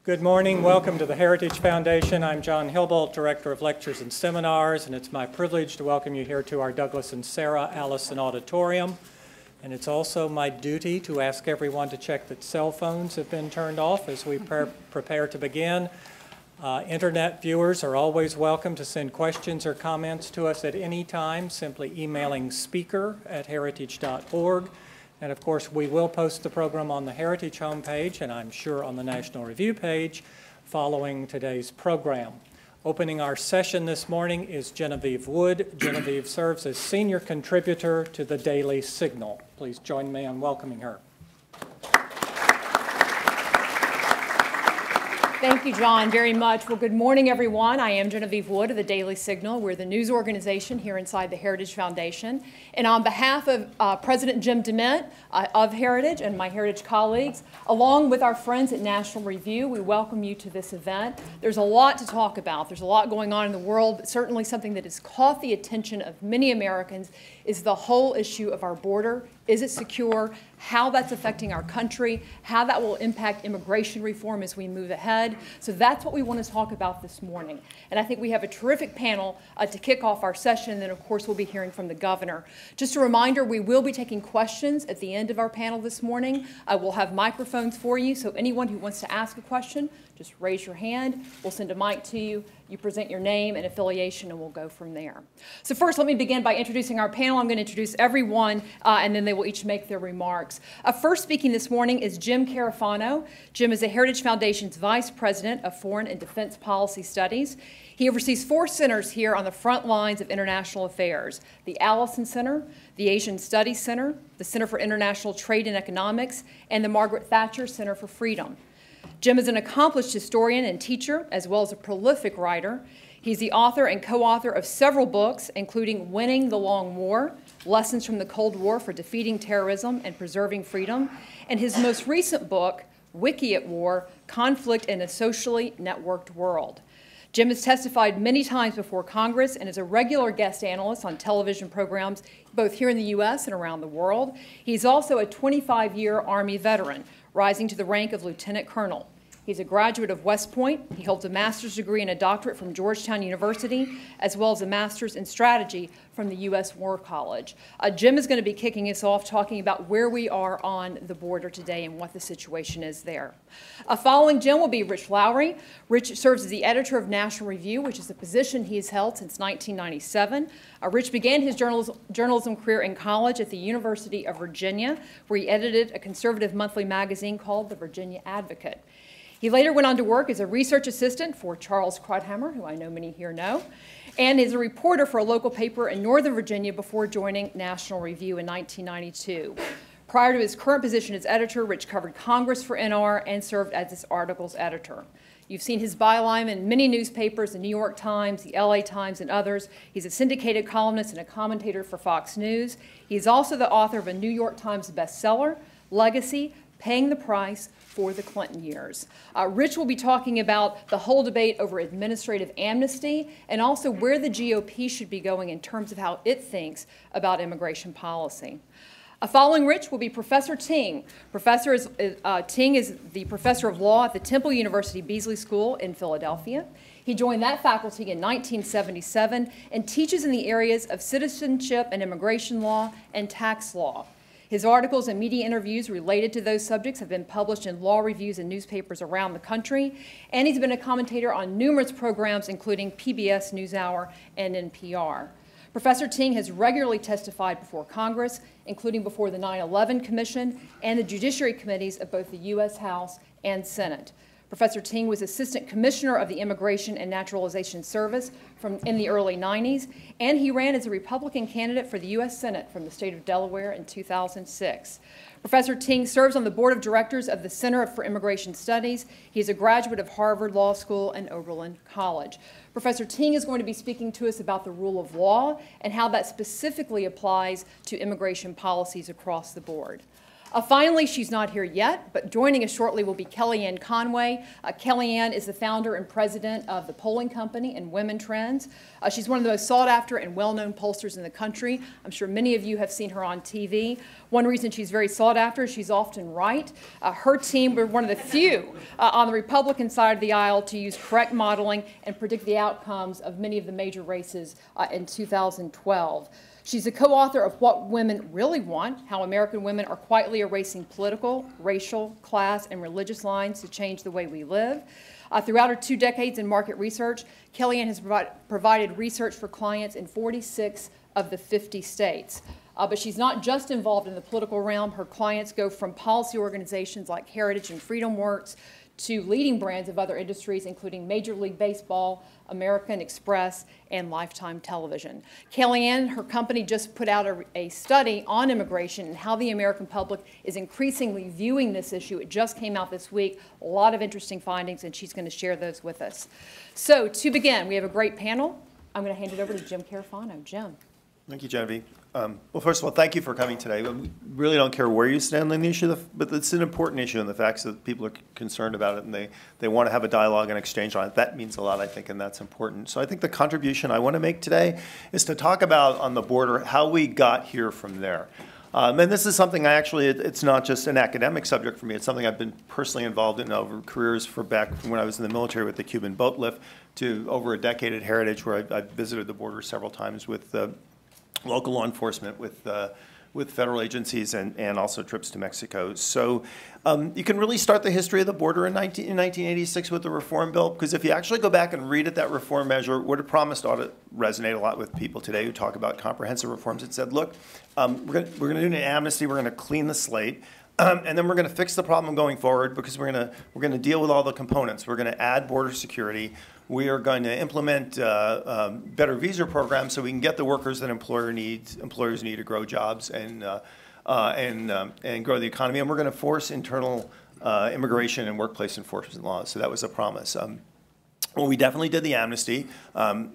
Good morning. Welcome to the Heritage Foundation. I'm John Hilbolt, Director of Lectures and Seminars, and it's my privilege to welcome you here to our Douglas and Sarah Allison Auditorium. And it's also my duty to ask everyone to check that cell phones have been turned off as we prepare to begin. Internet viewers are always welcome to send questions or comments to us at any time, simply emailing speaker@heritage.org. And of course, we will post the program on the Heritage homepage, and I'm sure on the National Review page, following today's program. Opening our session this morning is Genevieve Wood. Genevieve serves as senior contributor to the Daily Signal. Please join me in welcoming her. Thank you, John, very much. Well, good morning, everyone. I am Genevieve Wood of the Daily Signal. We're the news organization here inside the Heritage Foundation. And on behalf of President Jim DeMint of Heritage and my Heritage colleagues, along with our friends at National Review, we welcome you to this event. There's a lot to talk about. There's a lot going on in the world, but certainly something that has caught the attention of many Americans is the whole issue of our border. Is it secure? How that's affecting our country, how that will impact immigration reform as we move ahead. So that's what we want to talk about this morning. And I think we have a terrific panel to kick off our session. And then, of course, we'll be hearing from the governor. Just a reminder, we will be taking questions at the end of our panel this morning. We'll have microphones for you. So anyone who wants to ask a question, just raise your hand. We'll send a mic to you. You present your name and affiliation, and we'll go from there. So first, let me begin by introducing our panel. I'm going to introduce everyone, and then they will each make their remarks. First speaking this morning is Jim Carafano. Jim is the Heritage Foundation's Vice President of Foreign and Defense Policy Studies. He oversees 4 centers here on the front lines of international affairs: the Allison Center, the Asian Studies Center, the Center for International Trade and Economics, and the Margaret Thatcher Center for Freedom. Jim is an accomplished historian and teacher, as well as a prolific writer. He's the author and co-author of several books, including Winning the Long War, Lessons from the Cold War for Defeating Terrorism and Preserving Freedom, and his most recent book, Wiki at War, Conflict in a Socially Networked World. Jim has testified many times before Congress and is a regular guest analyst on television programs, both here in the U.S. and around the world. He's also a 25-year Army veteran, rising to the rank of lieutenant colonel. He's a graduate of West Point. He holds a master's degree and a doctorate from Georgetown University, as well as a master's in strategy from the U.S. War College. Jim is going to be kicking us off talking about where we are on the border today and what the situation is there. Following Jim will be Rich Lowry. Rich serves as the editor of National Review, which is a position he has held since 1997. Rich began his journalism career in college at the University of Virginia, where he edited a conservative monthly magazine called The Virginia Advocate. He later went on to work as a research assistant for Charles Krauthammer, who I know many here know, and is a reporter for a local paper in Northern Virginia before joining National Review in 1992. Prior to his current position as editor, Rich covered Congress for NR and served as its articles editor. You've seen his byline in many newspapers, the New York Times, the LA Times, and others. He's a syndicated columnist and a commentator for Fox News. He's also the author of a New York Times bestseller, Legacy: Paying the Price for the Clinton Years. Rich will be talking about the whole debate over administrative amnesty and also where the GOP should be going in terms of how it thinks about immigration policy. Following Rich will be Professor Ting. Ting is the professor of law at the Temple University Beasley School in Philadelphia. He joined that faculty in 1977 and teaches in the areas of citizenship and immigration law and tax law. His articles and media interviews related to those subjects have been published in law reviews and newspapers around the country, and he's been a commentator on numerous programs, including PBS NewsHour and NPR. Professor Ting has regularly testified before Congress, including before the 9/11 Commission and the Judiciary Committees of both the U.S. House and Senate. Professor Ting was Assistant Commissioner of the Immigration and Naturalization Service in the early 90s, and he ran as a Republican candidate for the U.S. Senate from the state of Delaware in 2006. Professor Ting serves on the board of directors of the Center for Immigration Studies. He is a graduate of Harvard Law School and Oberlin College. Professor Ting is going to be speaking to us about the rule of law and how that specifically applies to immigration policies across the board. Finally, she's not here yet, but joining us shortly will be Kellyanne Conway. Kellyanne is the founder and president of the polling company and Women Trends. She's one of the most sought after and well-known pollsters in the country. I'm sure many of you have seen her on TV. One reason she's very sought after is she's often right. Her team were one of the few on the Republican side of the aisle to use correct modeling and predict the outcomes of many of the major races in 2012. She's a co-author of What Women Really Want, How American Women Are Quietly Erasing Political, Racial, Class, and Religious Lines to Change the Way We Live. Throughout her 2 decades in market research, Kellyanne has provided research for clients in 46 of the 50 states. But she's not just involved in the political realm. Her clients go from policy organizations like Heritage and Freedom Works to leading brands of other industries, including Major League Baseball, American Express, and Lifetime Television. Kellyanne, her company just put out a study on immigration and how the American public is increasingly viewing this issue. It just came out this week. A lot of interesting findings, and she's going to share those with us. So to begin, we have a great panel. I'm going to hand it over to Jim Carafano. Jim. Thank you, Genevieve. Well, first of all, thank you for coming today. We really don't care where you stand on the issue, but it's an important issue, and the fact that people are concerned about it and they want to have a dialogue and exchange on it. That means a lot, I think, and that's important. So I think the contribution I want to make today is to talk about, on the border, how we got here from there. And this is something it's not just an academic subject for me. It's something I've been personally involved in over careers from back from when I was in the military with the Cuban boat lift to over a decade at Heritage, where I've visited the border several times with local law enforcement, with federal agencies, and also trips to Mexico. So you can really start the history of the border in 1986 with the Reform Bill, because if you actually go back and read it, that reform measure, what it promised ought to resonate a lot with people today who talk about comprehensive reforms. It said, look, we're going to do an amnesty, we're going to clean the slate, and then we're going to fix the problem going forward, because we're going to deal with all the components. We're going to add border security. We are going to implement better visa programs so we can get the workers that employers need to grow jobs and grow the economy. And we're going to force internal immigration and workplace enforcement laws. So that was a promise. Well, we definitely did the amnesty.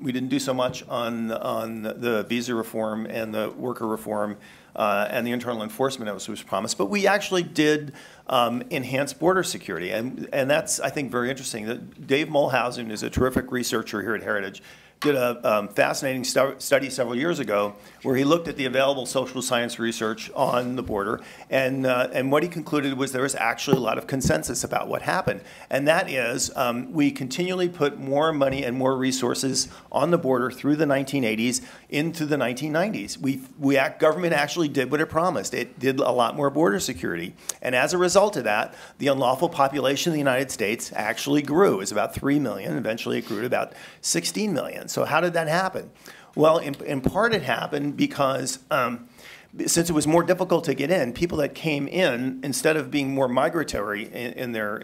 We didn't do so much on the visa reform and the worker reform and the internal enforcement that was promised. But we actually did enhance border security. And that's, I think, very interesting. Dave Mulhausen is a terrific researcher here at Heritage. Did a fascinating study several years ago where he looked at the available social science research on the border, and what he concluded was there was actually a lot of consensus about what happened, and that is we continually put more money and more resources on the border through the 1980s into the 1990s. Government actually did what it promised. It did a lot more border security, and as a result of that, the unlawful population of the United States actually grew. It was about 3 million. Eventually, it grew to about 16 million. So how did that happen? Well, in part it happened because since it was more difficult to get in, people that came in, instead of being more migratory in their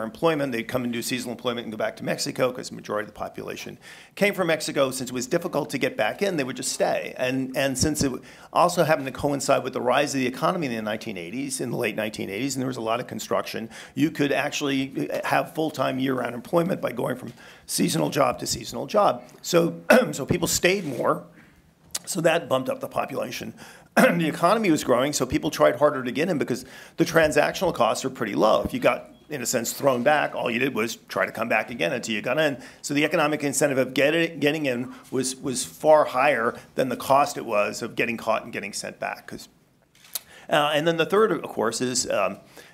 employment, they'd come and do seasonal employment and go back to Mexico, because the majority of the population came from Mexico. Since it was difficult to get back in, they would just stay. And since it also happened to coincide with the rise of the economy in the 1980s, in the late 1980s, and there was a lot of construction, you could actually have full-time year-round employment by going from seasonal job to seasonal job. So, so people stayed more, so that bumped up the population. The economy was growing, so people tried harder to get in because the transactional costs are pretty low. If you got, in a sense, thrown back, all you did was try to come back again until you got in. So the economic incentive of getting in was far higher than the cost it was of getting caught and getting sent back. And then the third, of course, is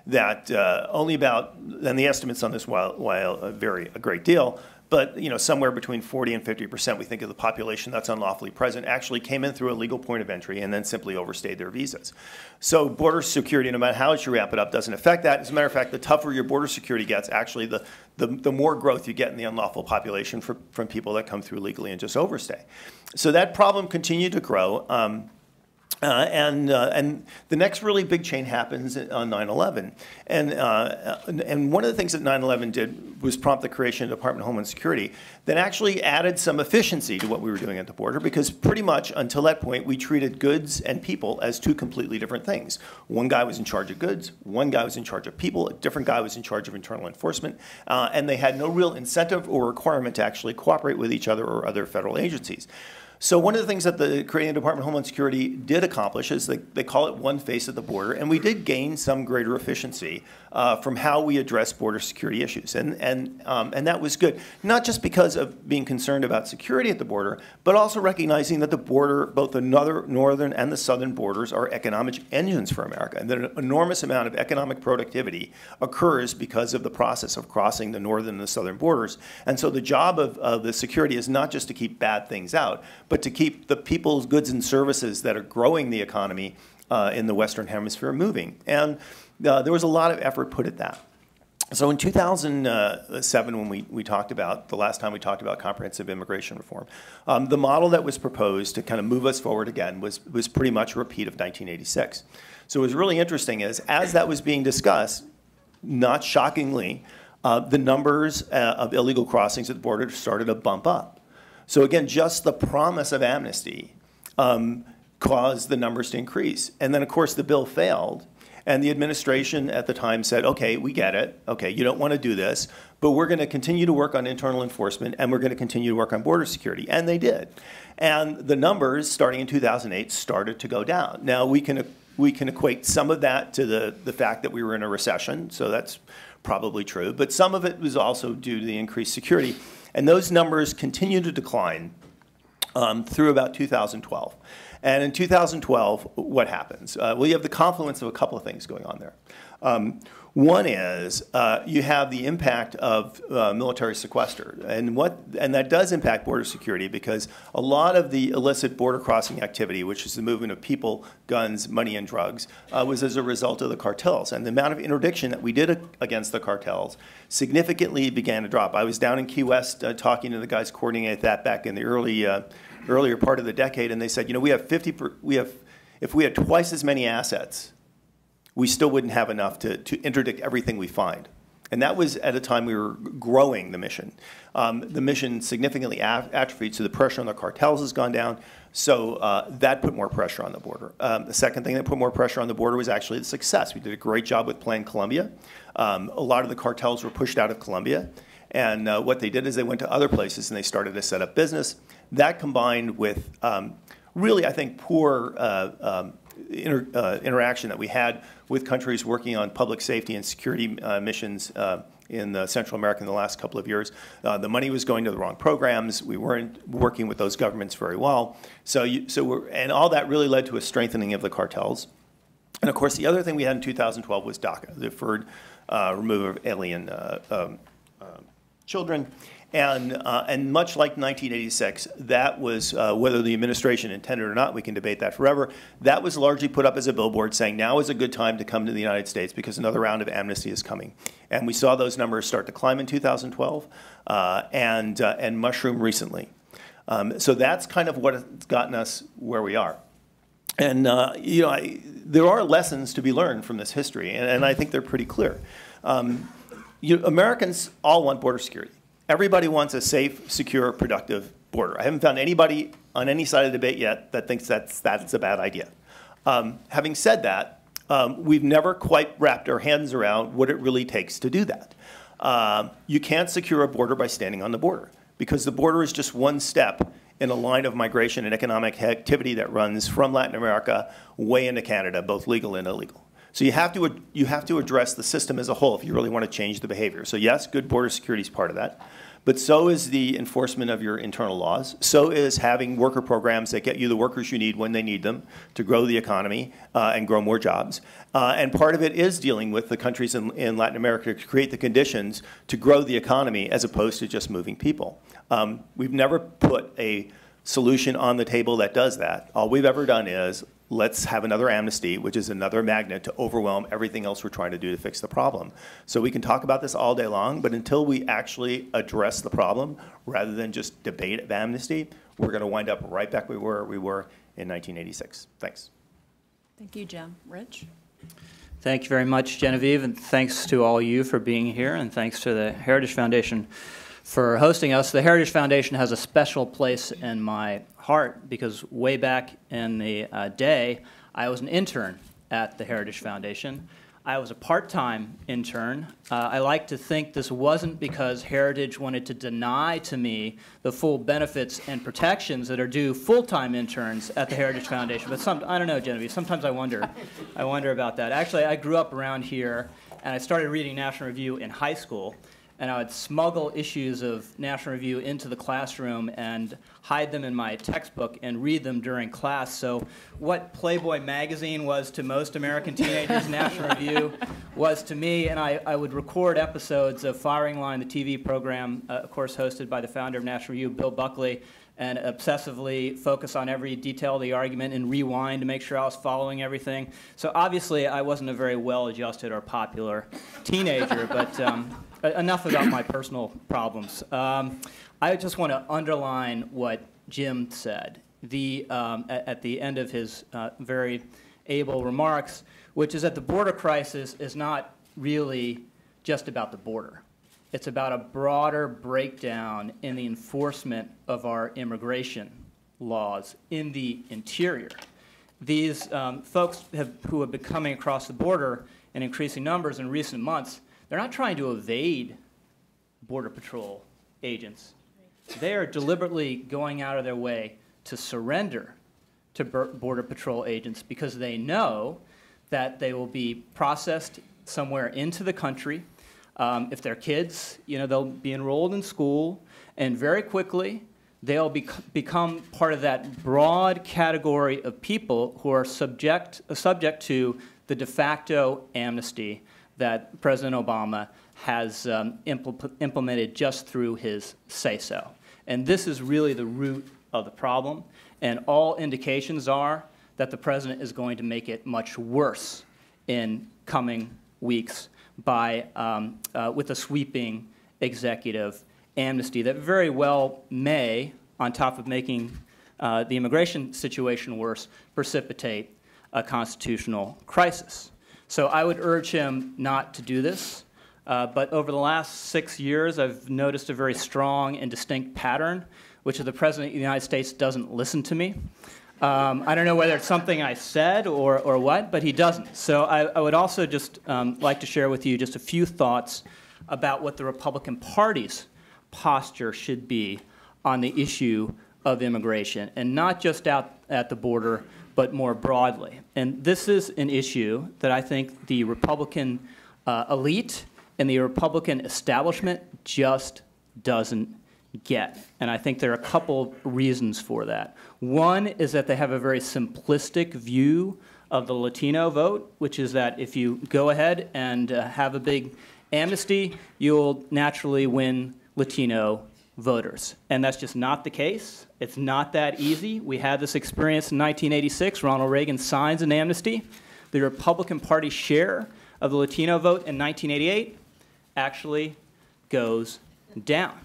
that only about, and the estimates on this vary a great deal, but somewhere between 40 and 50%, we think, of the population that's unlawfully present actually came in through a legal point of entry and then simply overstayed their visas. So border security, no matter how you wrap it up, doesn't affect that. As a matter of fact, the tougher your border security gets, actually the more growth you get in the unlawful population from people that come through legally and just overstay. So that problem continued to grow. And the next really big change happens on 9/11. And one of the things that 9/11 did was prompt the creation of the Department of Homeland Security that actually added some efficiency to what we were doing at the border, because pretty much until that point, we treated goods and people as two completely different things. One guy was in charge of goods, one guy was in charge of people, a different guy was in charge of internal enforcement, and they had no real incentive or requirement to actually cooperate with each other or other federal agencies. So one of the things that the Canadian Department of Homeland Security did accomplish is they call it one face of the border, and we did gain some greater efficiency from how we address border security issues, and that was good. Not just because of being concerned about security at the border, but also recognizing that the border, both the northern and the southern borders, are economic engines for America, and that an enormous amount of economic productivity occurs because of the process of crossing the northern and the southern borders. And so the job of the security is not just to keep bad things out, but to keep the people's goods and services that are growing the economy in the Western Hemisphere moving. And there was a lot of effort put at that. So in 2007, when we talked about, the last time we talked about comprehensive immigration reform, the model that was proposed to kind of move us forward again was pretty much a repeat of 1986. So what was really interesting is, as that was being discussed, not shockingly, the numbers of illegal crossings at the border started to bump up. So again, just the promise of amnesty caused the numbers to increase. And then, of course, the bill failed. And the administration at the time said, okay, we get it. Okay, you don't want to do this, but we're going to continue to work on internal enforcement, and we're going to continue to work on border security. And they did. And the numbers, starting in 2008, started to go down. Now, we can equate some of that to the fact that we were in a recession, so that's probably true. But some of it was also due to the increased security. And those numbers continued to decline through about 2012. And in 2012, what happens? Well, you have the confluence of a couple of things going on there. One is you have the impact of military sequester, and that does impact border security, because a lot of the illicit border crossing activity, which is the movement of people, guns, money, and drugs, was as a result of the cartels. And the amount of interdiction that we did against the cartels significantly began to drop. I was down in Key West talking to the guys coordinating that back in the earlier part of the decade, and they said, you know, if we had twice as many assets, we still wouldn't have enough to interdict everything we find. And that was at a time we were growing the mission. The mission significantly atrophied, so the pressure on the cartels has gone down. So that put more pressure on the border. The second thing that put more pressure on the border was actually the success. We did a great job with Plan Colombia. A lot of the cartels were pushed out of Colombia. And what they did is they went to other places and they started to set up business. That combined with really, I think, poor interaction that we had with countries working on public safety and security missions in Central America in the last couple of years. The money was going to the wrong programs. We weren't working with those governments very well. And all that really led to a strengthening of the cartels. And of course, the other thing we had in 2012 was DACA, the deferred removal of alien children. And much like 1986, that was, whether the administration intended or not, we can debate that forever, that was largely put up as a billboard saying now is a good time to come to the United States because another round of amnesty is coming. And we saw those numbers start to climb in 2012 and mushroom recently. So that's kind of what has gotten us where we are. And you know, there are lessons to be learned from this history, and I think they're pretty clear. Americans all want border security. Everybody wants a safe, secure, productive border. I haven't found anybody on any side of the debate yet that thinks that's a bad idea. Having said that, we've never quite wrapped our hands around what it really takes to do that. You can't secure a border by standing on the border, because the border is just one step in a line of migration and economic activity that runs from Latin America way into Canada, both legal and illegal. So you have to address the system as a whole if you really want to change the behavior. So yes, good border security is part of that, but so is the enforcement of your internal laws. So is having worker programs that get you the workers you need when they need them to grow the economy and grow more jobs. And part of it is dealing with the countries in Latin America to create the conditions to grow the economy as opposed to just moving people. We've never put a solution on the table that does that. All we've ever done is let's have another amnesty, which is another magnet to overwhelm everything else we're trying to do to fix the problem. So we can talk about this all day long, but until we actually address the problem, rather than just debate of amnesty, we're going to wind up right back where we were in 1986. Thanks. Thank you, Jim. Rich? Thank you very much, Genevieve, and thanks to all you for being here, and thanks to the Heritage Foundation for hosting us. The Heritage Foundation has a special place in my heart because way back in the day, I was an intern at the Heritage Foundation. I was a part-time intern. I like to think this wasn't because Heritage wanted to deny to me the full benefits and protections that are due full-time interns at the Heritage Foundation. But I don't know, Genevieve, sometimes I wonder about that. Actually, I grew up around here, and I started reading National Review in high school. And I would smuggle issues of National Review into the classroom and hide them in my textbook and read them during class. So what Playboy magazine was to most American teenagers, National Review was to me. And I would record episodes of Firing Line, the TV program, of course, hosted by the founder of National Review, Bill Buckley, and obsessively focus on every detail of the argument and rewind to make sure I was following everything. So obviously, I wasn't a very well-adjusted or popular teenager, but enough about my personal problems. I just want to underline what Jim said at the end of his very able remarks, which is that the border crisis is not really just about the border. It's about a broader breakdown in the enforcement of our immigration laws in the interior. These folks who have been coming across the border in increasing numbers in recent months, they're not trying to evade Border Patrol agents. They are deliberately going out of their way to surrender to Border Patrol agents because they know that they will be processed somewhere into the country. If they're kids, they'll be enrolled in school, and very quickly they'll become part of that broad category of people who are subject to the de facto amnesty that President Obama has implemented just through his say-so. And this is really the root of the problem, and all indications are that the president is going to make it much worse in coming weeks with a sweeping executive amnesty that very well may, on top of making the immigration situation worse, precipitate a constitutional crisis. So I would urge him not to do this. But over the last 6 years, I've noticed a very strong and distinct pattern, which is the President of the United States doesn't listen to me. I don't know whether it's something I said or what, but he doesn't. So I would also just like to share with you just a few thoughts about what the Republican Party's posture should be on the issue of immigration, and not just out at the border, but more broadly. And this is an issue that I think the Republican elite and the Republican establishment just doesn't get. And I think there are a couple reasons for that. One is that they have a very simplistic view of the Latino vote, which is that if you go ahead and have a big amnesty, you'll naturally win Latino voters. And that's just not the case. It's not that easy. We had this experience in 1986. Ronald Reagan signs an amnesty. The Republican Party share of the Latino vote in 1988 actually goes down.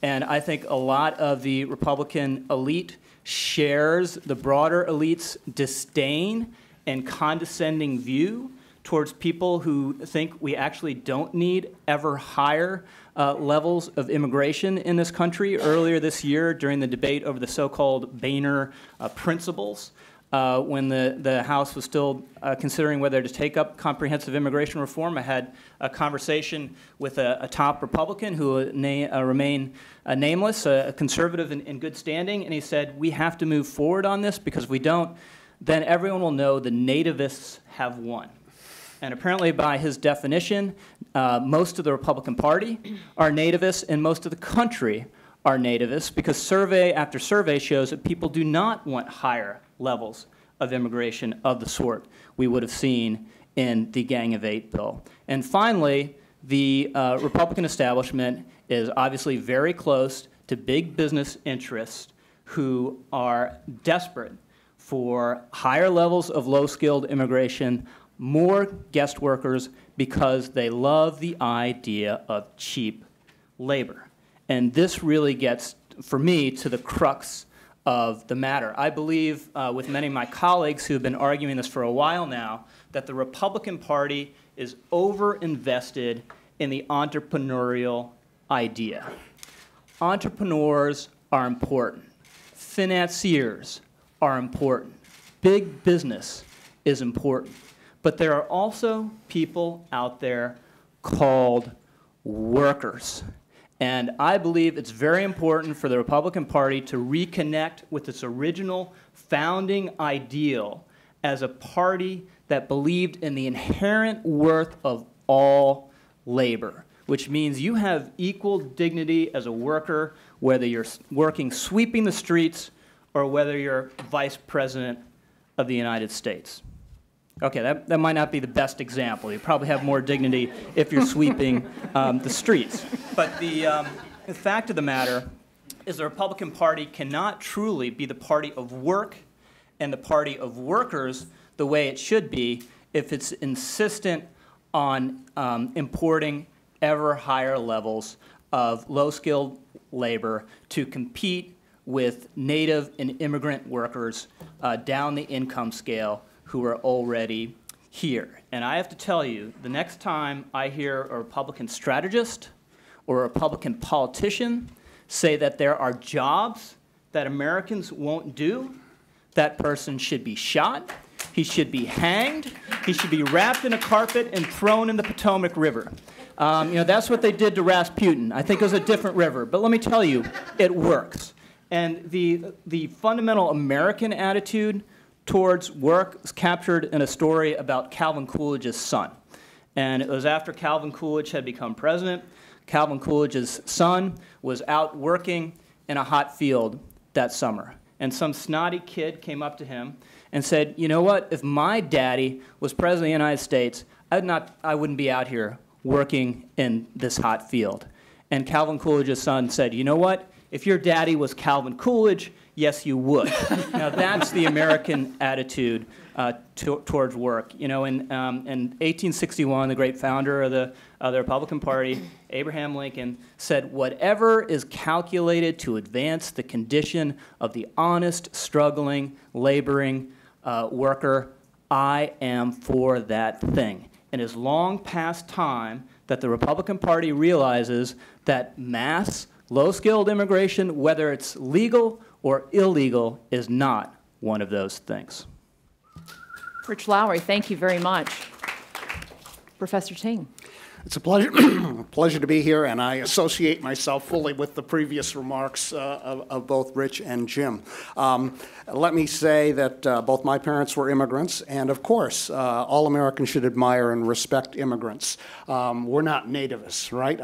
And I think a lot of the Republican elite shares the broader elite's disdain and condescending view towards people who think we actually don't need ever higher levels of immigration in this country. Earlier this year, during the debate over the so-called Boehner principles, when the House was still considering whether to take up comprehensive immigration reform, I had a conversation with a top Republican who will remain nameless, a conservative in good standing, and he said, we have to move forward on this because if we don't, then everyone will know the nativists have won. And apparently by his definition, most of the Republican Party are nativists and most of the country are nativists because survey after survey shows that people do not want higher levels of immigration of the sort we would have seen in the Gang of Eight bill. And finally, the Republican establishment is obviously very close to big business interests who are desperate for higher levels of low-skilled immigration, more guest workers, because they love the idea of cheap labor. And this really gets, for me, to the crux of the matter. I believe, with many of my colleagues who have been arguing this for a while now, that the Republican Party is over-invested in the entrepreneurial idea. Entrepreneurs are important. Financiers are important. Big business is important. But there are also people out there called workers. And I believe it's very important for the Republican Party to reconnect with its original founding ideal as a party that believed in the inherent worth of all labor, which means you have equal dignity as a worker, whether you're working sweeping the streets or whether you're vice president of the United States. Okay, that might not be the best example. You probably have more dignity if you're sweeping the streets. But the fact of the matter is the Republican Party cannot truly be the party of work and the party of workers the way it should be if it's insistent on importing ever higher levels of low-skilled labor to compete with native and immigrant workers down the income scale who are already here. And I have to tell you, the next time I hear a Republican strategist or a Republican politician say that there are jobs that Americans won't do, that person should be shot, he should be hanged, he should be wrapped in a carpet and thrown in the Potomac River. That's what they did to Rasputin. I think it was a different river, but let me tell you, it works. And the fundamental American attitude towards work is captured in a story about Calvin Coolidge's son. And it was after Calvin Coolidge had become president. Calvin Coolidge's son was out working in a hot field that summer. And some snotty kid came up to him and said, you know what, if my daddy was president of the United States, I wouldn't be out here working in this hot field. And Calvin Coolidge's son said, you know what, if your daddy was Calvin Coolidge, yes, you would. Now, that's the American attitude towards work. In 1861, the great founder of the Republican Party, Abraham Lincoln, said, whatever is calculated to advance the condition of the honest, struggling, laboring worker, I am for that thing. And it is long past time that the Republican Party realizes that mass, low-skilled immigration, whether it's legal or illegal, is not one of those things. Rich Lowry, thank you very much. Professor Ting. It's a pleasure, pleasure to be here, and I associate myself fully with the previous remarks of both Rich and Jim. Let me say that both my parents were immigrants, and of course, all Americans should admire and respect immigrants. We're not nativists, right?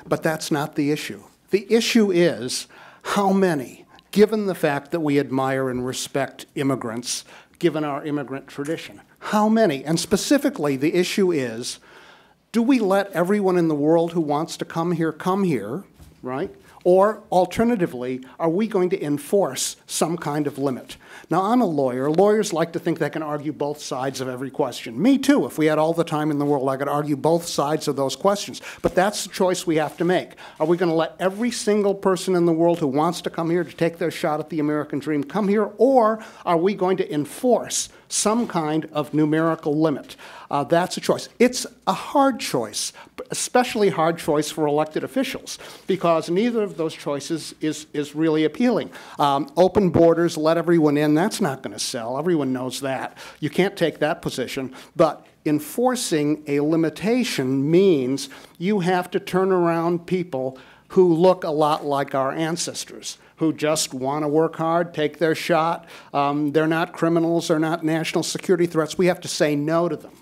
But that's not the issue. The issue is how many, given the fact that we admire and respect immigrants, given our immigrant tradition, how many, and specifically the issue is, do we let everyone in the world who wants to come here, right? Or alternatively, are we going to enforce some kind of limit? Now, I'm a lawyer. Lawyers like to think they can argue both sides of every question. Me too. If we had all the time in the world, I could argue both sides of those questions. But that's the choice we have to make. Are we going to let every single person in the world who wants to come here to take their shot at the American dream come here? Or are we going to enforce some kind of numerical limit? That's a choice. It's a hard choice, especially hard choice for elected officials, because neither of those choices is really appealing. Open borders, let everyone in, that's not going to sell. Everyone knows that. You can't take that position. But enforcing a limitation means you have to turn around people who look a lot like our ancestors, who just want to work hard, take their shot. They're not criminals, they're not national security threats. We have to say no to them.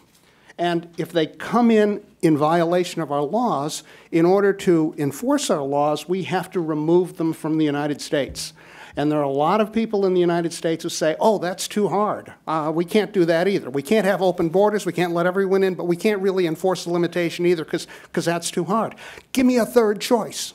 And if they come in violation of our laws, in order to enforce our laws, we have to remove them from the United States. And there are a lot of people in the United States who say, oh, that's too hard. We can't do that either. We can't have open borders, we can't let everyone in, but we can't really enforce the limitation either because that's too hard. Give me a third choice.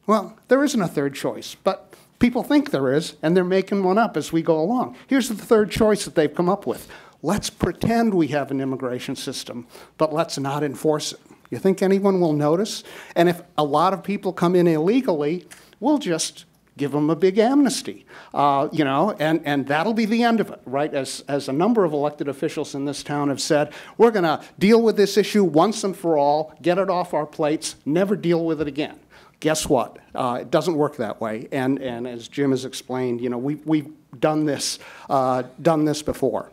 Well, there isn't a third choice, but people think there is, and they're making one up as we go along. Here's the third choice that they've come up with. Let's pretend we have an immigration system, but let's not enforce it. You think anyone will notice? And if a lot of people come in illegally, we'll just give them a big amnesty, and that'll be the end of it, right? As a number of elected officials in this town have said, we're going to deal with this issue once and for all, get it off our plates, never deal with it again. Guess what? It doesn't work that way. And as Jim has explained, we've done this before.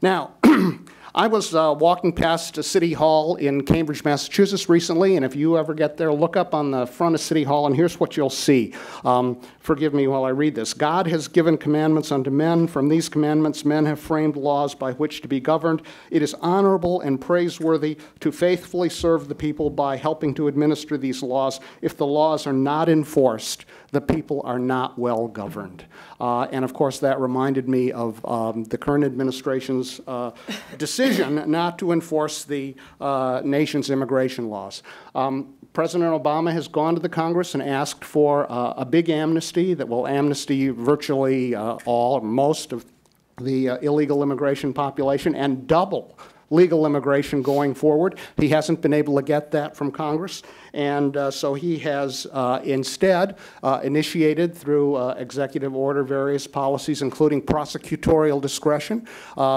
Now, I was walking past City Hall in Cambridge, Massachusetts recently, and if you ever get there, look up on the front of City Hall, and here's what you'll see. Forgive me while I read this. God has given commandments unto men. From these commandments men have framed laws by which to be governed. It is honorable and praiseworthy to faithfully serve the people by helping to administer these laws. If the laws are not enforced, the people are not well governed. And of course, that reminded me of the current administration's decision not to enforce the nation's immigration laws. President Obama has gone to the Congress and asked for a big amnesty that will amnesty virtually all or most of the illegal immigration population and double legal immigration going forward. He hasn't been able to get that from Congress, and so he has instead initiated through executive order various policies, including prosecutorial discretion,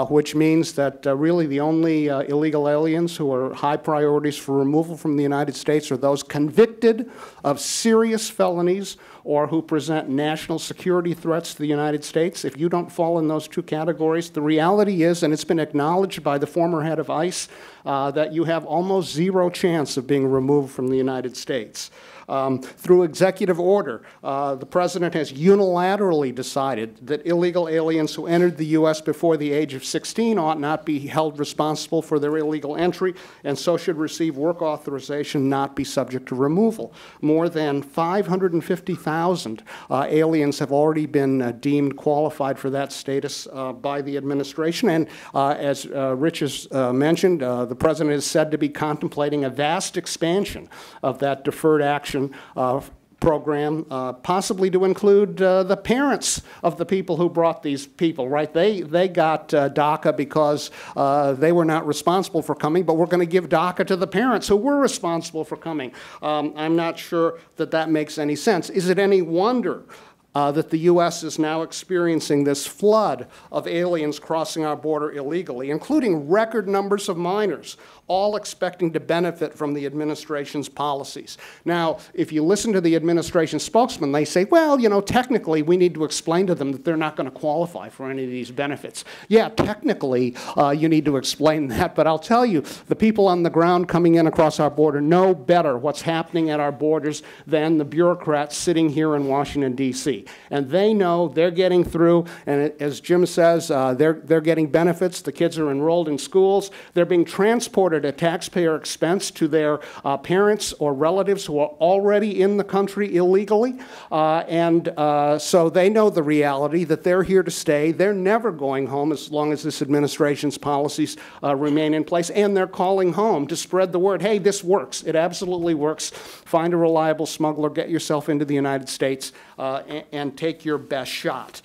which means that really the only illegal aliens who are high priorities for removal from the United States are those convicted of serious felonies or who present national security threats to the United States. If you don't fall in those two categories, the reality is, and it's been acknowledged by the former head of ICE, that you have almost zero chance of being removed from the United States. Through executive order, the President has unilaterally decided that illegal aliens who entered the U.S. before the age of 16 ought not be held responsible for their illegal entry, and so should receive work authorization, not be subject to removal. More than 550,000 aliens have already been deemed qualified for that status by the administration, and as Rich has mentioned, the President is said to be contemplating a vast expansion of that deferred action program, possibly to include the parents of the people who brought these people, right? They got DACA because they were not responsible for coming, but we're going to give DACA to the parents who were responsible for coming. I'm not sure that that makes any sense. Is it any wonder that the U.S. is now experiencing this flood of aliens crossing our border illegally, including record numbers of minors, all expecting to benefit from the administration's policies? Now, if you listen to the administration spokesman, they say, well, you know, technically we need to explain to them that they're not going to qualify for any of these benefits. Yeah, technically you need to explain that, but I'll tell you, the people on the ground coming in across our border know better what's happening at our borders than the bureaucrats sitting here in Washington, D.C. And they know they're getting through, and as Jim says, they're getting benefits. The kids are enrolled in schools. They're being transported at taxpayer expense to their parents or relatives who are already in the country illegally. So they know the reality that they're here to stay. They're never going home as long as this administration's policies remain in place. And they're calling home to spread the word, hey, this works. It absolutely works. Find a reliable smuggler, get yourself into the United States, and take your best shot.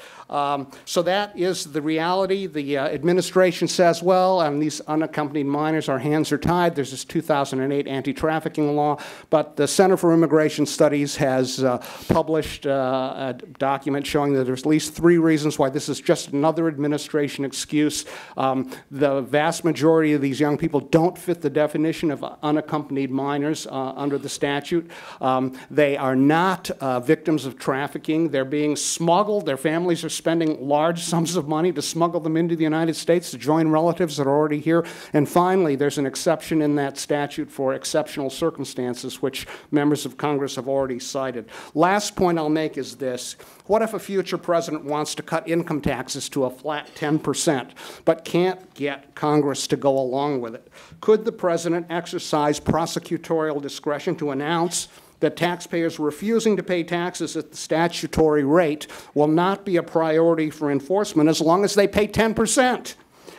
So that is the reality. The administration says, well, on these unaccompanied minors, our hands are tied. There's this 2008 anti-trafficking law, but the Center for Immigration Studies has published a document showing that there's at least 3 reasons why this is just another administration excuse. The vast majority of these young people don't fit the definition of unaccompanied minors under the statute. They are not victims of trafficking. They're being smuggled. Their families are spending large sums of money to smuggle them into the United States to join relatives that are already here. And finally, there's an exception in that statute for exceptional circumstances, which members of Congress have already cited. Last point I'll make is this. What if a future president wants to cut income taxes to a flat 10%, but can't get Congress to go along with it? Could the president exercise prosecutorial discretion to announce that taxpayers refusing to pay taxes at the statutory rate will not be a priority for enforcement as long as they pay 10%?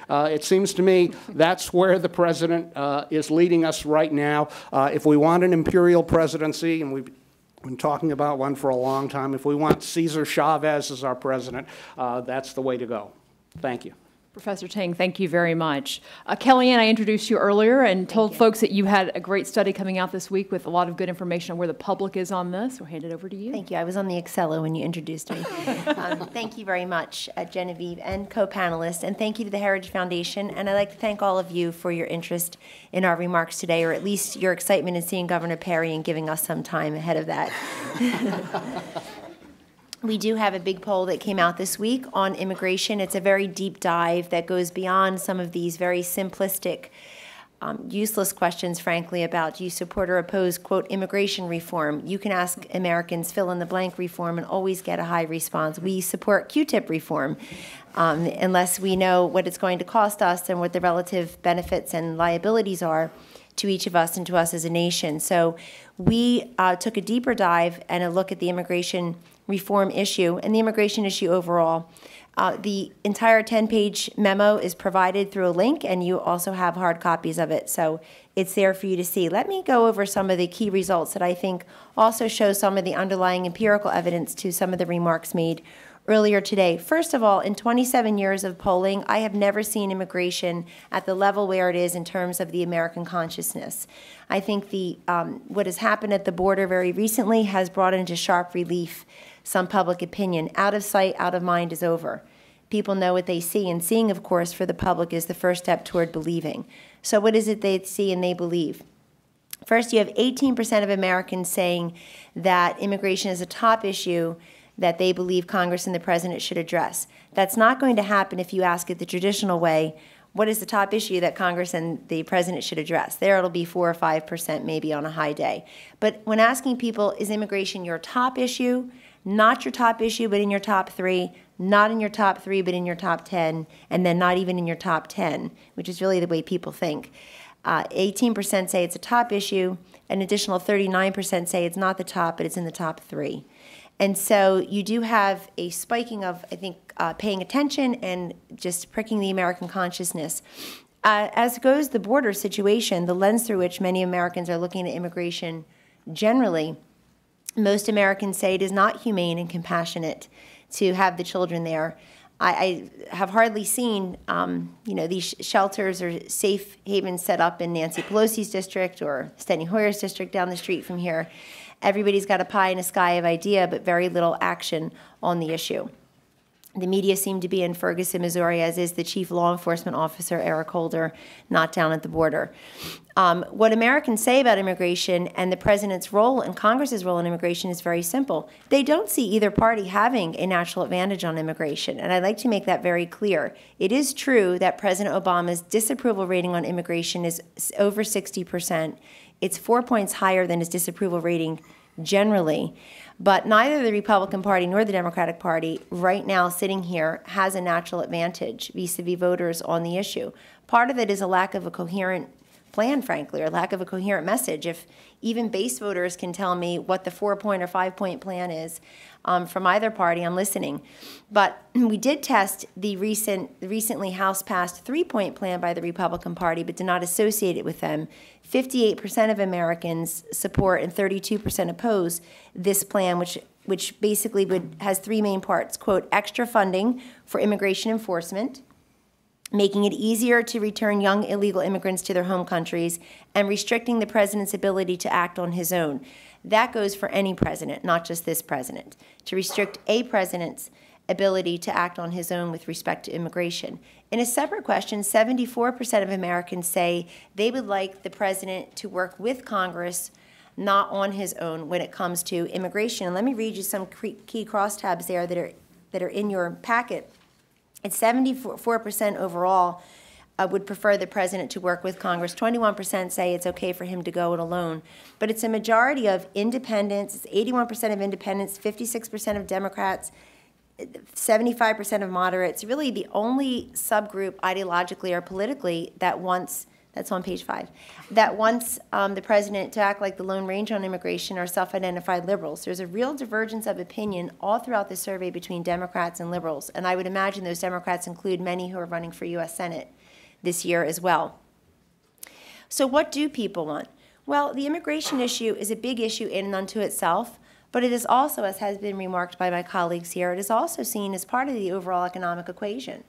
It seems to me that's where the president is leading us right now. If we want an imperial presidency, and we've been talking about one for a long time, if we want Cesar Chavez as our president, that's the way to go. Thank you. Professor Tang, thank you very much. Kellyanne, I introduced you earlier and told folks that you had a great study coming out this week with a lot of good information on where the public is on this. We'll hand it over to you. Thank you. I was on the Excello when you introduced me. Thank you very much, Genevieve and co-panelists, and thank you to the Heritage Foundation. And I'd like to thank all of you for your interest in our remarks today, or at least your excitement in seeing Governor Perry and giving us some time ahead of that. We do have a big poll that came out this week on immigration. It's a very deep dive that goes beyond some of these very simplistic, useless questions, frankly, about do you support or oppose, quote, immigration reform. You can ask Americans fill-in-the-blank reform and always get a high response. We support Q-tip reform, unless we know what it's going to cost us and what the relative benefits and liabilities are to each of us and to us as a nation. So we took a deeper dive and a look at the immigration reform issue and the immigration issue overall. The entire 10-page memo is provided through a link, and you also have hard copies of it, so it's there for you to see. Let me go over some of the key results that I think also show some of the underlying empirical evidence to some of the remarks made earlier today. First of all, in 27 years of polling, I have never seen immigration at the level where it is in terms of the American consciousness. I think what has happened at the border very recently has brought into sharp relief some public opinion. Out of sight, out of mind is over. People know what they see, and seeing, of course, for the public is the first step toward believing. So what is it they see and they believe? First, you have 18% of Americans saying that immigration is a top issue that they believe Congress and the President should address. That's not going to happen if you ask it the traditional way, what is the top issue that Congress and the President should address? There it'll be 4 or 5% maybe on a high day. But when asking people, is immigration your top issue? Not your top issue, but in your top 3, not in your top 3, but in your top 10, and then not even in your top 10, which is really the way people think. 18% say it's a top issue, an additional 39% say it's not the top, but it's in the top 3. And so you do have a spiking of, I think, paying attention and just pricking the American consciousness. As goes the border situation, the lens through which many Americans are looking at immigration generally, most Americans say it is not humane and compassionate to have the children there. I have hardly seen, these shelters or safe havens set up in Nancy Pelosi's district or Steny Hoyer's district down the street from here. Everybody's got a pie in the sky of idea, but very little action on the issue. The media seem to be in Ferguson, Missouri, as is the chief law enforcement officer, Eric Holder, not down at the border. What Americans say about immigration and the president's role and Congress's role in immigration is very simple. They don't see either party having a natural advantage on immigration, and I'd like to make that very clear. It is true that President Obama's disapproval rating on immigration is over 60%. It's 4 points higher than his disapproval rating generally. But neither the Republican Party nor the Democratic Party right now sitting here has a natural advantage vis-a-vis voters on the issue. Part of it is a lack of a coherent plan, frankly, or lack of a coherent message. If even base voters can tell me what the 4-point or 5-point plan is from either party, I'm listening. But we did test the recently House-passed 3-point plan by the Republican Party, but did not associate it with them. 58% of Americans support and 32% oppose this plan, which basically has 3 main parts. Quote, extra funding for immigration enforcement, making it easier to return young illegal immigrants to their home countries, and restricting the president's ability to act on his own. That goes for any president, not just this president, to restrict a president's ability to act on his own with respect to immigration. In a separate question, 74% of Americans say they would like the president to work with Congress, not on his own when it comes to immigration. And let me read you some key crosstabs there that are in your packet. It's 74% overall would prefer the president to work with Congress. 21% say it's okay for him to go it alone. But it's a majority of independents. It's 81% of independents, 56% of Democrats, 75% of moderates. Really the only subgroup ideologically or politically that wants, that's on page 5, that wants the president to act like the Lone Ranger on immigration are self-identified liberals. There's a real divergence of opinion all throughout the survey between Democrats and liberals, and I would imagine those Democrats include many who are running for U.S. Senate this year as well. So what do people want? Well, the immigration issue is a big issue in and unto itself, but it is also, as has been remarked by my colleagues here, it is also seen as part of the overall economic equation.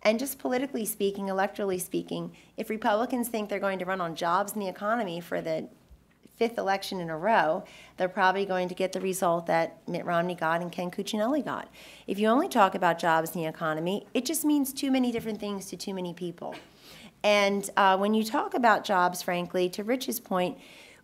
And just politically speaking, electorally speaking, if Republicans think they're going to run on jobs and the economy for the 5th election in a row, they're probably going to get the result that Mitt Romney got and Ken Cuccinelli got. If you only talk about jobs and the economy, it just means too many different things to too many people. And when you talk about jobs, frankly, to Rich's point,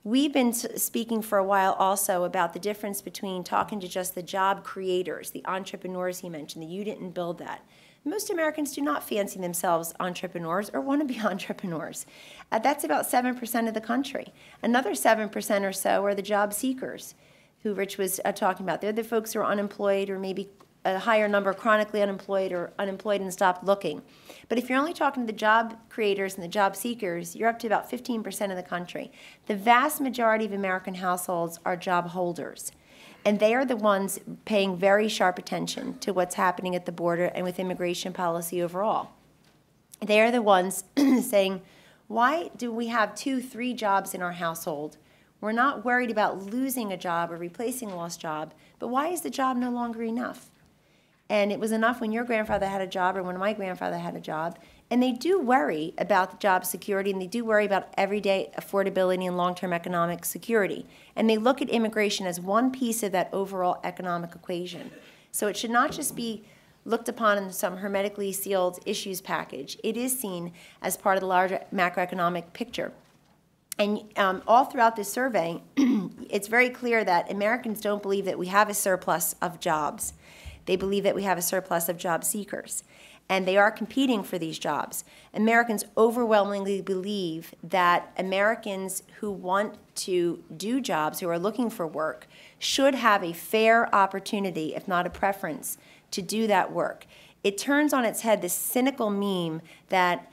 We've been speaking for a while also about the difference between talking to just the job creators, the entrepreneurs he mentioned, that you didn't build that. Most Americans do not fancy themselves entrepreneurs or want to be entrepreneurs. That's about 7% of the country. Another 7% or so are the job seekers, who Rich was talking about. They're the folks who are unemployed, or maybe a higher number chronically unemployed or unemployed and stopped looking. But if you're only talking to the job creators and the job seekers, you're up to about 15% of the country. The vast majority of American households are job holders. And they are the ones paying very sharp attention to what's happening at the border and with immigration policy overall. They are the ones saying, why do we have 2, 3 jobs in our household? We're not worried about losing a job or replacing a lost job, but why is the job no longer enough? And it was enough when your grandfather had a job or when my grandfather had a job. And they do worry about the job security, and they do worry about everyday affordability and long-term economic security. And they look at immigration as one piece of that overall economic equation. So it should not just be looked upon in some hermetically sealed issues package. It is seen as part of the larger macroeconomic picture. And all throughout this survey, it's very clear that Americans don't believe that we have a surplus of jobs. They believe that we have a surplus of job seekers, and they are competing for these jobs. Americans overwhelmingly believe that Americans who want to do jobs, who are looking for work, should have a fair opportunity, if not a preference, to do that work. It turns on its head this cynical meme that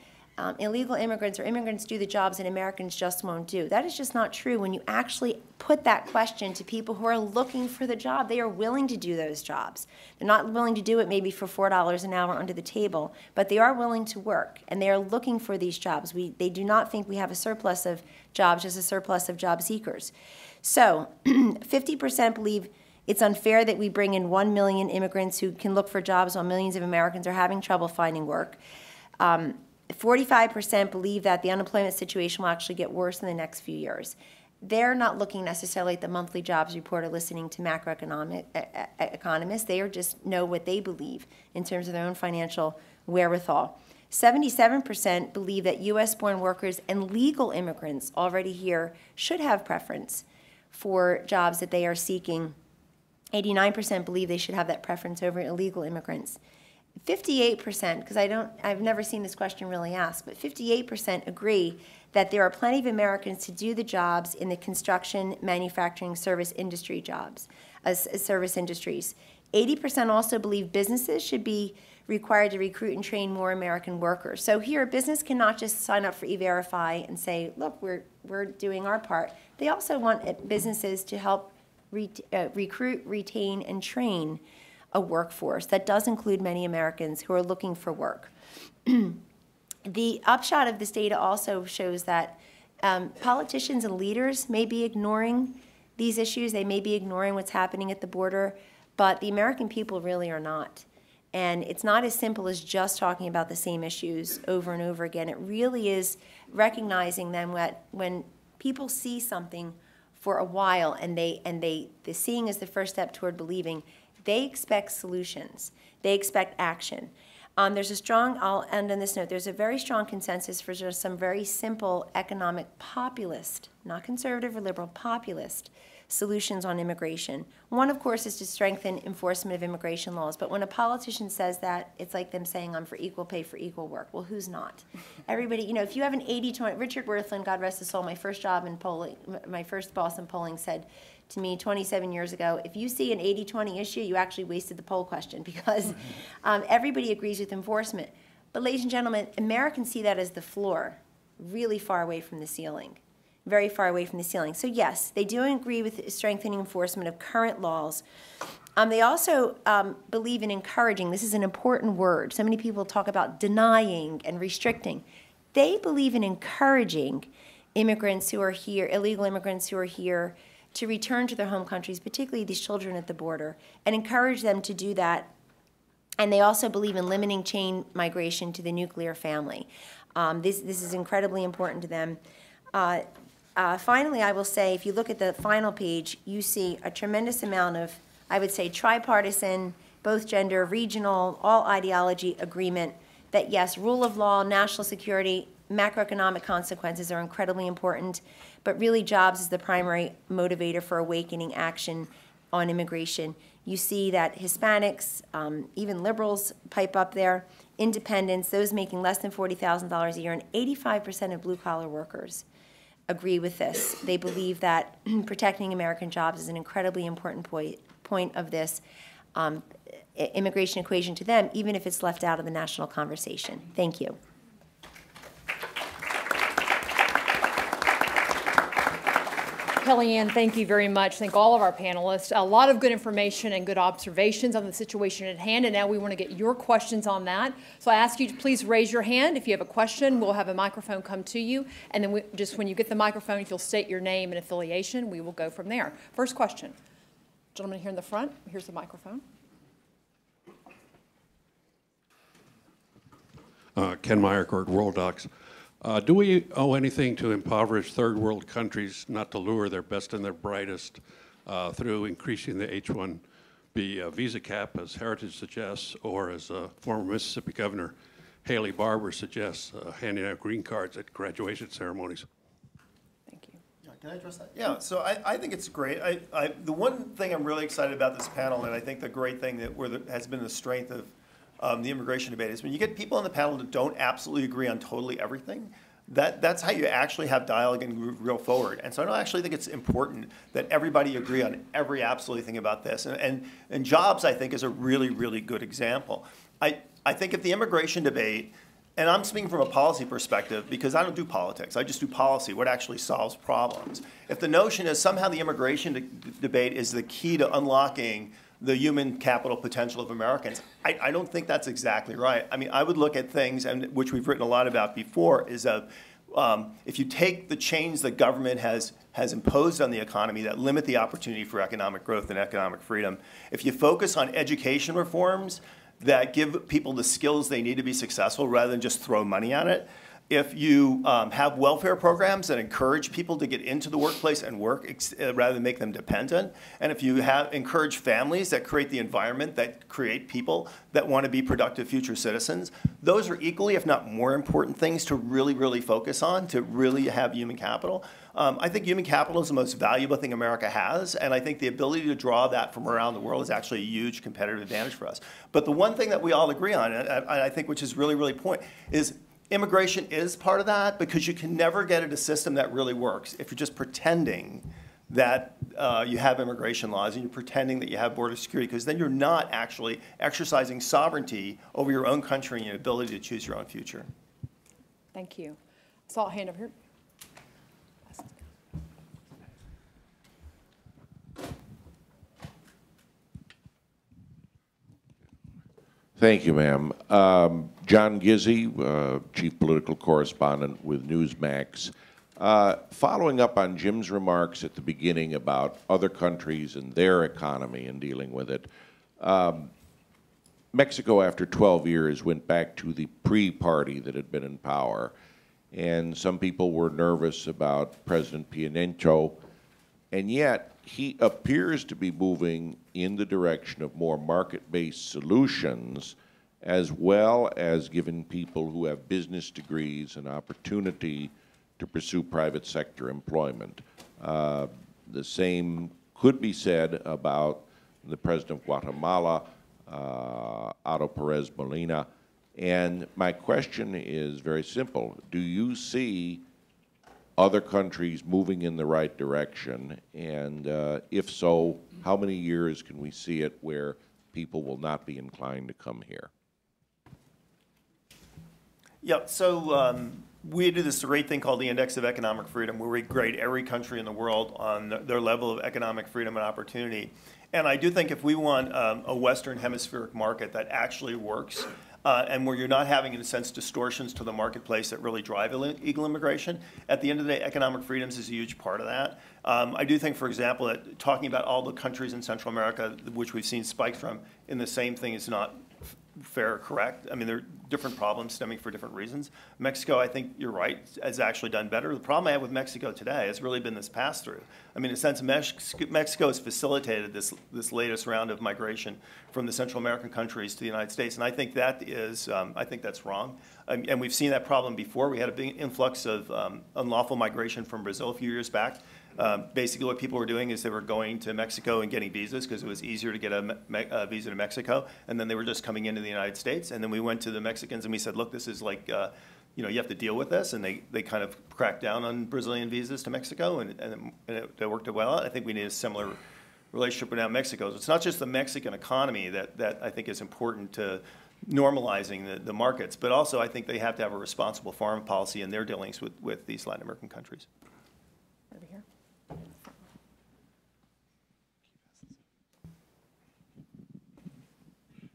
illegal immigrants or immigrants do the jobs and Americans just won't do. That is just not true. When you actually put that question to people who are looking for the job, they are willing to do those jobs. They're not willing to do it maybe for $4 an hour under the table, but they are willing to work, and they are looking for these jobs. They do not think we have a surplus of jobs, just a surplus of job seekers. So 50% believe it's unfair that we bring in 1 million immigrants who can look for jobs while millions of Americans are having trouble finding work. 45% believe that the unemployment situation will actually get worse in the next few years. They're not looking necessarily at the monthly jobs report or listening to macroeconomic economists. They just know what they believe in terms of their own financial wherewithal. 77% believe that U.S.-born workers and legal immigrants already here should have preference for jobs that they are seeking. 89% believe they should have that preference over illegal immigrants. 58%, because I've never seen this question really asked, but 58% agree that there are plenty of Americans to do the jobs in the construction, manufacturing, service industry jobs, service industries. 80% also believe businesses should be required to recruit and train more American workers. So here, a business cannot just sign up for E-Verify and say, look, we're doing our part. They also want businesses to help recruit, retain, and train a workforce. That does include many Americans who are looking for work. The upshot of this data also shows that politicians and leaders may be ignoring these issues. They may be ignoring what's happening at the border, but the American people really are not. And it's not as simple as just talking about the same issues over and over again. It really is recognizing them when people see something for a while and the seeing is the first step toward believing. They expect solutions. They expect action. There's a strong, I'll end on this note, there's a very strong consensus for just some very simple economic populist, not conservative or liberal, populist solutions on immigration. One, of course, is to strengthen enforcement of immigration laws. But when a politician says that, it's like them saying, I'm for equal pay for equal work. Well, who's not? Everybody, if you have an 80-20, Richard Worthland, God rest his soul, my first job in polling, my first boss in polling said to me 27 years ago, if you see an 80-20 issue, you actually wasted the poll question because everybody agrees with enforcement. But ladies and gentlemen, Americans see that as the floor, really far away from the ceiling. Very far away from the ceiling. So yes, they do agree with strengthening enforcement of current laws. They also believe in encouraging. This is an important word. So many people talk about denying and restricting. They believe in encouraging immigrants who are here, illegal immigrants who are here, to return to their home countries, particularly these children at the border, and encourage them to do that. And they also believe in limiting chain migration to the nuclear family. This is incredibly important to them. Finally, I will say, if you look at the final page, you see a tremendous amount of, I would say, tripartisan, both gender, regional, all ideology agreement that, yes, rule of law, national security, macroeconomic consequences are incredibly important, but really jobs is the primary motivator for awakening action on immigration. You see that Hispanics, even liberals pipe up there, independents, those making less than $40,000 a year, and 85% of blue-collar workers agree with this. They believe that protecting American jobs is an incredibly important point of this immigration equation to them, even if it's left out of the national conversation. Thank you. Kellyanne, thank you very much. Thank all of our panelists. A lot of good information and good observations on the situation at hand, and now we want to get your questions on that. So I ask you to please raise your hand. If you have a question, we'll have a microphone come to you, and then just when you get the microphone, if you'll state your name and affiliation, we will go from there. First question. Gentleman here in the front. Here's the microphone. Ken Meyercourt, World Docs. Do we owe anything to impoverished third world countries not to lure their best and their brightest through increasing the H-1B visa cap, as Heritage suggests, or as former Mississippi Governor Haley Barbour suggests, handing out green cards at graduation ceremonies? Thank you. Can I address that? Yeah, so I think it's great. The one thing I'm really excited about this panel, and I think the great thing that has been the strength of the immigration debate, is when you get people on the panel that don't absolutely agree on totally everything, that's how you actually have dialogue and move real forward. And so I don't actually think it's important that everybody agree on every absolute thing about this. And jobs, I think, is a really, really good example. I think if the immigration debate, and I'm speaking from a policy perspective because I don't do politics, I just do policy, what actually solves problems. If the notion is somehow the immigration debate is the key to unlocking the human capital potential of Americans, I don't think that's exactly right. I mean, I would look at things, and which we've written a lot about before, is if you take the chains that government has imposed on the economy that limit the opportunity for economic growth and economic freedom, if you focus on education reforms that give people the skills they need to be successful rather than just throw money at it, if you have welfare programs that encourage people to get into the workplace and work rather than make them dependent, and if you encourage families that create the environment that create people that want to be productive future citizens, those are equally, if not more important things to really, really focus on, to really have human capital. I think human capital is the most valuable thing America has, and I think the ability to draw that from around the world is actually a huge competitive advantage for us. But the one thing that we all agree on, and I think which is really, really important, is immigration is part of that, because you can never get at a system that really works if you're just pretending that you have immigration laws and you're pretending that you have border security, because then you're not actually exercising sovereignty over your own country and your ability to choose your own future. Thank you. I saw a hand over here. Thank you, ma'am. John Gizzi, Chief Political Correspondent with Newsmax. Following up on Jim's remarks at the beginning about other countries and their economy and dealing with it, Mexico, after 12 years, went back to the pre-party that had been in power, and some people were nervous about President Piñeto, and yet he appears to be moving in the direction of more market-based solutions, as well as giving people who have business degrees an opportunity to pursue private sector employment. The same could be said about the President of Guatemala, Otto Perez Molina. And my question is very simple. Do you see other countries moving in the right direction? And if so, how many years can we see it where people will not be inclined to come here? Yeah, so we do this great thing called the Index of Economic Freedom, where we grade every country in the world on their level of economic freedom and opportunity. And I do think if we want a Western hemispheric market that actually works, and where you're not having, in a sense, distortions to the marketplace that really drive illegal immigration, at the end of the day, economic freedoms is a huge part of that. I do think, for example, that talking about all the countries in Central America, which we've seen spikes from, in the same thing is not fair or correct. I mean, they're different problems stemming for different reasons. Mexico, I think you're right, has actually done better. The problem I have with Mexico today has really been this pass-through. I mean, in a sense, Mexico has facilitated this latest round of migration from the Central American countries to the United States, and I think that is, I think that's wrong. And we've seen that problem before. We had a big influx of unlawful migration from Brazil a few years back. Basically, what people were doing is they were going to Mexico and getting visas because it was easier to get a visa to Mexico, and then they were just coming into the United States. And then we went to the Mexicans and we said, look, this is like, you have to deal with this. And they kind of cracked down on Brazilian visas to Mexico, and it worked well. I think we need a similar relationship with now Mexico. So it's not just the Mexican economy that I think is important to normalizing the markets, but also I think they have to have a responsible foreign policy in their dealings with these Latin American countries. Over here.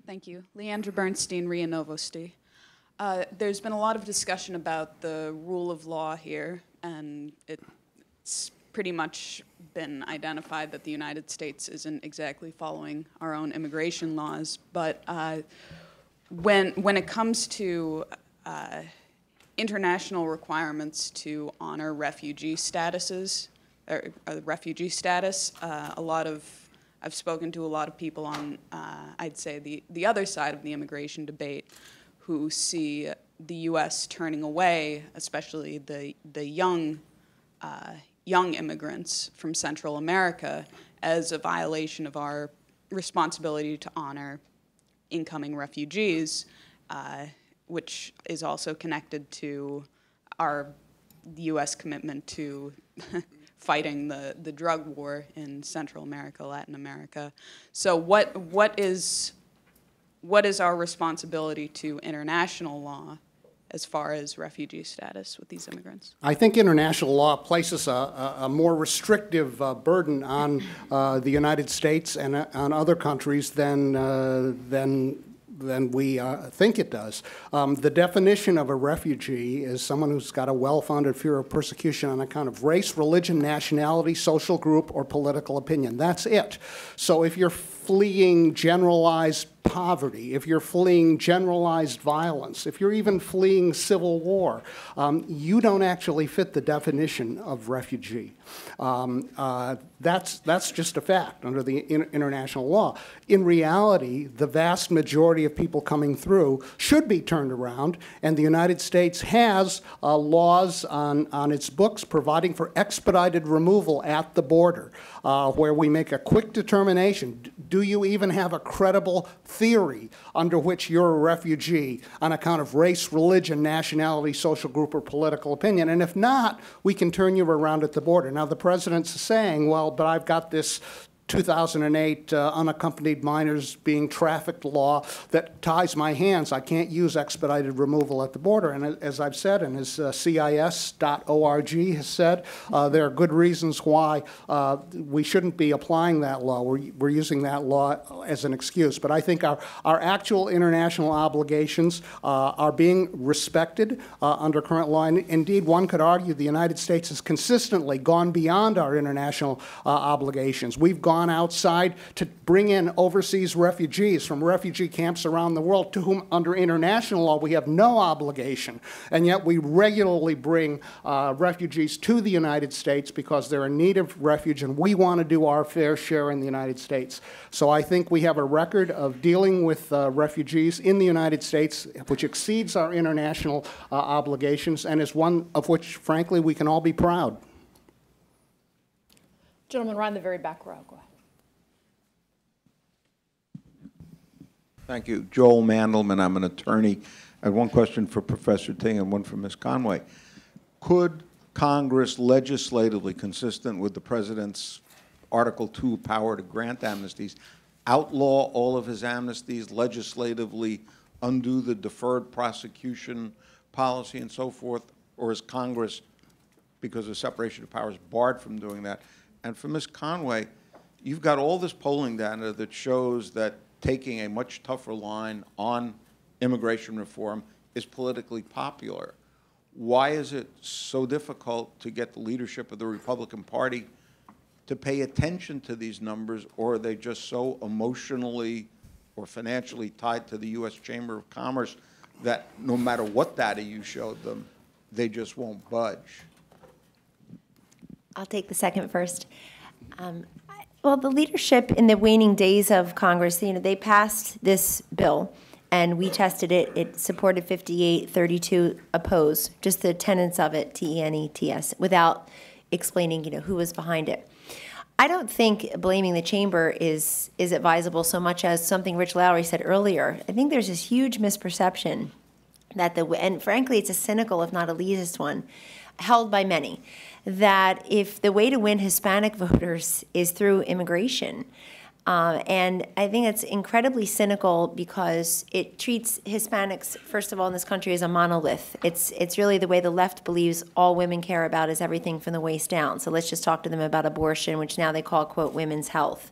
Thank you. Leandra Bernstein, Ria Novosti. There's been a lot of discussion about the rule of law here, and it's pretty much been identified that the United States isn't exactly following our own immigration laws. But when it comes to international requirements to honor refugee statuses, or refugee status, I've spoken to a lot of people on, I'd say, the other side of the immigration debate who see the U.S. turning away, especially the young immigrants from Central America, as a violation of our responsibility to honor incoming refugees, which is also connected to the U.S. commitment to fighting the drug war in Central America, Latin America. So what is our responsibility to international law as far as refugee status with these immigrants? I think international law places a more restrictive burden on the United States and on other countries than we think it does. The definition of a refugee is someone who's got a well-founded fear of persecution on account of race, religion, nationality, social group, or political opinion. That's it. So if you're fleeing generalized poverty, if you're fleeing generalized violence, if you're even fleeing civil war, you don't actually fit the definition of refugee. That's just a fact under the international law. In reality, the vast majority of people coming through should be turned around, and the United States has laws on its books providing for expedited removal at the border, where we make a quick determination. Do you even have a credible theory under which you're a refugee on account of race, religion, nationality, social group, or political opinion? And if not, we can turn you around at the border. Now, the president's saying, well, but I've got this 2008 unaccompanied minors being trafficked law that ties my hands. I can't use expedited removal at the border. And as I've said, and as CIS.org has said, there are good reasons why we shouldn't be applying that law. We're using that law as an excuse. But I think our actual international obligations are being respected under current law. And indeed, one could argue the United States has consistently gone beyond our international obligations. We've gone outside to bring in overseas refugees from refugee camps around the world to whom, under international law, we have no obligation. And yet we regularly bring refugees to the United States because they're in need of refuge, and we want to do our fair share in the United States. So I think we have a record of dealing with refugees in the United States which exceeds our international obligations, and is one of which, frankly, we can all be proud. Gentleman right in the very back row. Go ahead. Thank you. Joel Mandelman. I'm an attorney. I have one question for Professor Ting and one for Ms. Conway. Could Congress legislatively, consistent with the President's Article 2 power to grant amnesties, outlaw all of his amnesties, legislatively undo the deferred prosecution policy and so forth? Or is Congress, because of separation of powers, barred from doing that? And for Ms. Conway, you've got all this polling data that shows that taking a much tougher line on immigration reform is politically popular. Why is it so difficult to get the leadership of the Republican Party to pay attention to these numbers, or are they just so emotionally or financially tied to the U.S. Chamber of Commerce that no matter what data you showed them, they just won't budge? I'll take the second first. Well, the leadership in the waning days of Congress, they passed this bill, and we tested it. It supported 58, 32 opposed, just the tenets of it, TENETS, without explaining, who was behind it. I don't think blaming the chamber is advisable so much as something Rich Lowry said earlier. I think there's this huge misperception that and frankly, it's a cynical, if not elitist one, held by many, that if the way to win Hispanic voters is through immigration, and I think it's incredibly cynical because it treats Hispanics, first of all, in this country as a monolith. It's really the way the left believes all women care about is everything from the waist down. So let's just talk to them about abortion, which now they call, quote, women's health.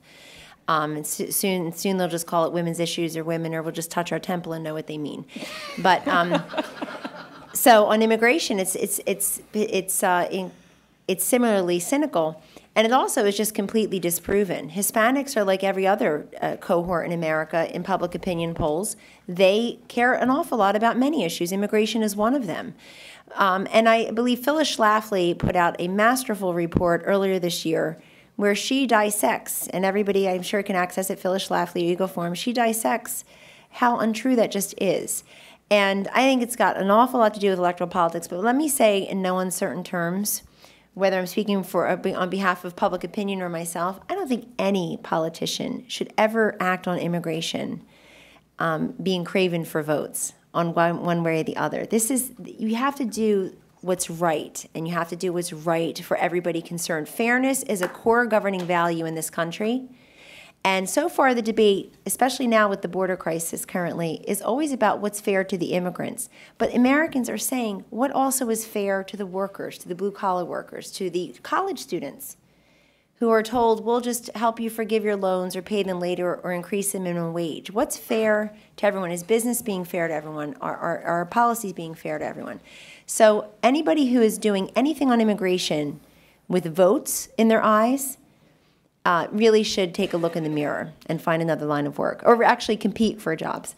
And soon they'll just call it women's issues or women, or we'll just touch our temple and know what they mean. But so on immigration, it's similarly cynical. And it also is just completely disproven. Hispanics are like every other cohort in America in public opinion polls. They care an awful lot about many issues. Immigration is one of them. And I believe Phyllis Schlafly put out a masterful report earlier this year where she dissects, and everybody I'm sure can access it, Phyllis Schlafly, Eagle Forum, she dissects how untrue that just is. And I think it's got an awful lot to do with electoral politics, but let me say in no uncertain terms, whether I'm speaking on behalf of public opinion or myself, I don't think any politician should ever act on immigration being craven for votes on one way or the other. You have to do what's right, and you have to do what's right for everybody concerned. Fairness is a core governing value in this country. And so far, the debate, especially now with the border crisis currently, is always about what's fair to the immigrants. But Americans are saying what also is fair to the workers, to the blue-collar workers, to the college students who are told, we'll just help you forgive your loans or pay them later or increase the minimum wage. What's fair to everyone? Is business being fair to everyone? Are our policies being fair to everyone? So anybody who is doing anything on immigration with votes in their eyes really should take a look in the mirror and find another line of work, or actually compete for jobs.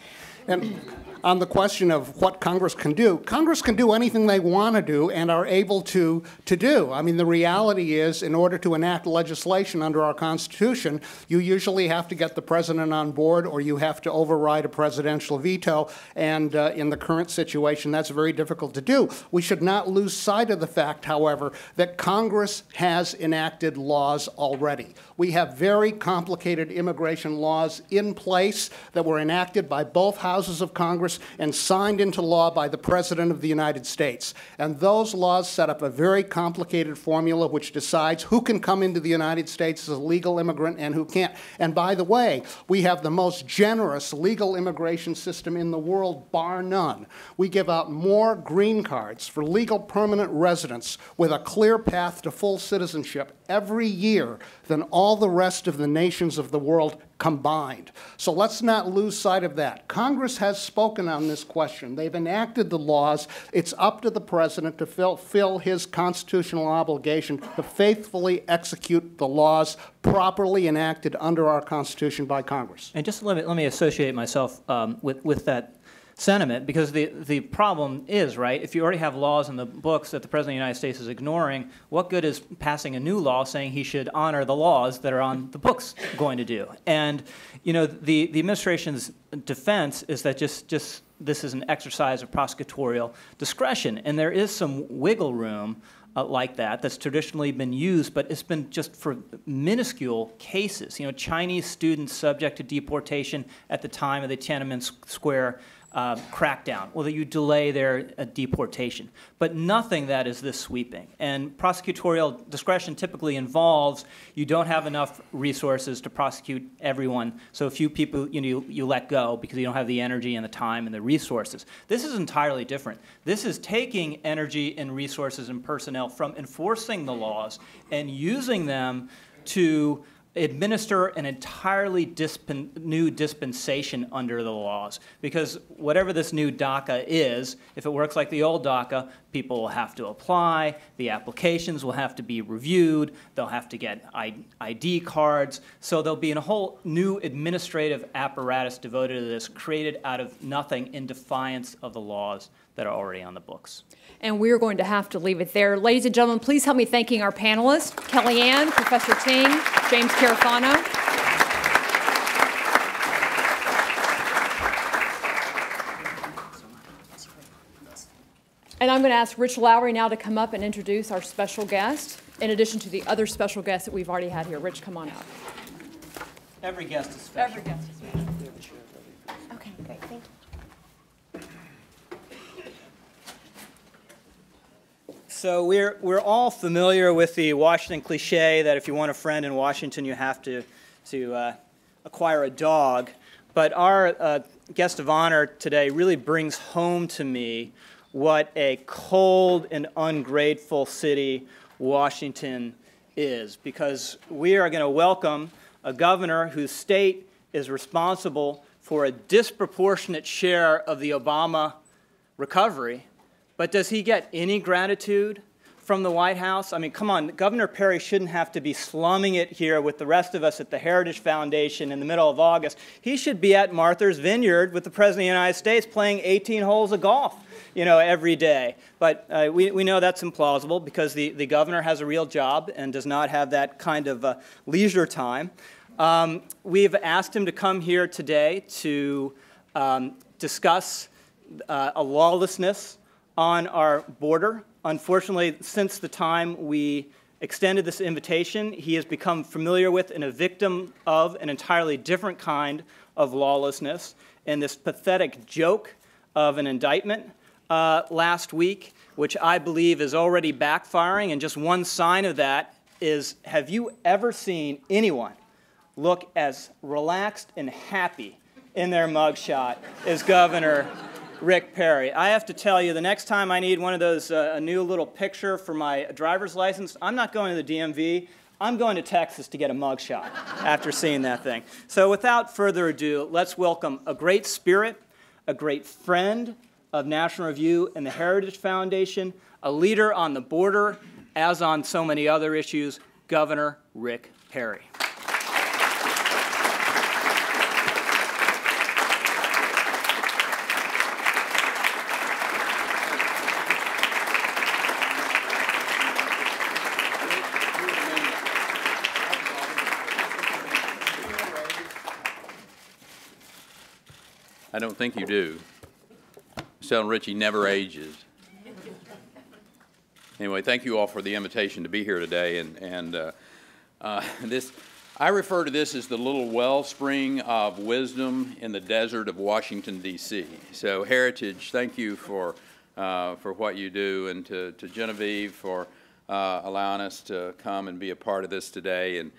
And on the question of what Congress can do anything they want to do and are able to do. I mean, the reality is, in order to enact legislation under our Constitution, you usually have to get the president on board, or you have to override a presidential veto, and in the current situation, that's very difficult to do. We should not lose sight of the fact, however, that Congress has enacted laws already. We have very complicated immigration laws in place that were enacted by both houses of Congress and signed into law by the President of the United States. And those laws set up a very complicated formula which decides who can come into the United States as a legal immigrant and who can't. And by the way, we have the most generous legal immigration system in the world, bar none. We give out more green cards for legal permanent residents with a clear path to full citizenship every year than all the rest of the nations of the world combined. So let's not lose sight of that. Congress has spoken on this question. They've enacted the laws. It's up to the president to fulfill his constitutional obligation to faithfully execute the laws properly enacted under our Constitution by Congress. And just let me associate myself with that sentiment, because the problem is, right, if you already have laws in the books that the President of the United States is ignoring, what good is passing a new law saying he should honor the laws that are on the books going to do? And, the administration's defense is that just this is an exercise of prosecutorial discretion, and there is some wiggle room like that's traditionally been used, but it's been just for minuscule cases. Chinese students subject to deportation at the time of the Tiananmen Square crackdown, well, that you delay their deportation. But nothing that is this sweeping. And prosecutorial discretion typically involves you don't have enough resources to prosecute everyone, so a few people you let go because you don't have the energy and the time and the resources. This is entirely different. This is taking energy and resources and personnel from enforcing the laws and using them to administer an entirely new dispensation under the laws. Because whatever this new DACA is, if it works like the old DACA, People will have to apply, the applications will have to be reviewed, they'll have to get ID cards, so there'll be a whole new administrative apparatus devoted to this, created out of nothing in defiance of the laws that are already on the books. And we're going to have to leave it there. Ladies and gentlemen, please help me thanking our panelists, Kellyanne, Professor Ting, James Carafano. And I'm going to ask Rich Lowry now to come up and introduce our special guest, in addition to the other special guests that we've already had here. Rich, come on up. Every guest is special. Every guest is special. Okay, great, thank you. So we're all familiar with the Washington cliche that if you want a friend in Washington, you have to acquire a dog. But our guest of honor today really brings home to me what a cold and ungrateful city Washington is, because we are going to welcome a governor whose state is responsible for a disproportionate share of the Obama recovery. But does he get any gratitude from the White House? I mean, come on, Governor Perry shouldn't have to be slumming it here with the rest of us at the Heritage Foundation in the middle of August. He should be at Martha's Vineyard with the President of the United States playing 18 holes of golf, you know, every day. But we know that's implausible because the governor has a real job and does not have that kind of leisure time. We've asked him to come here today to discuss a lawlessness on our border. Unfortunately, since the time we extended this invitation, he has become familiar with and a victim of an entirely different kind of lawlessness, and this pathetic joke of an indictment last week, which I believe is already backfiring. And just one sign of that is, have you ever seen anyone look as relaxed and happy in their mugshot as Governor Rick Perry? I have to tell you, the next time I need one of those, a new little picture for my driver's license, I'm not going to the DMV. I'm going to Texas to get a mugshot after seeing that thing. So without further ado, let's welcome a great spirit, a great friend of National Review and the Heritage Foundation, a leader on the border, as on so many other issues, Governor Rick Perry. I don't think you do. I was telling Rich he never ages. Anyway, thank you all for the invitation to be here today. I refer to this as the little wellspring of wisdom in the desert of Washington, D.C. So Heritage, thank you for what you do, and to Genevieve for allowing us to come and be a part of this today, and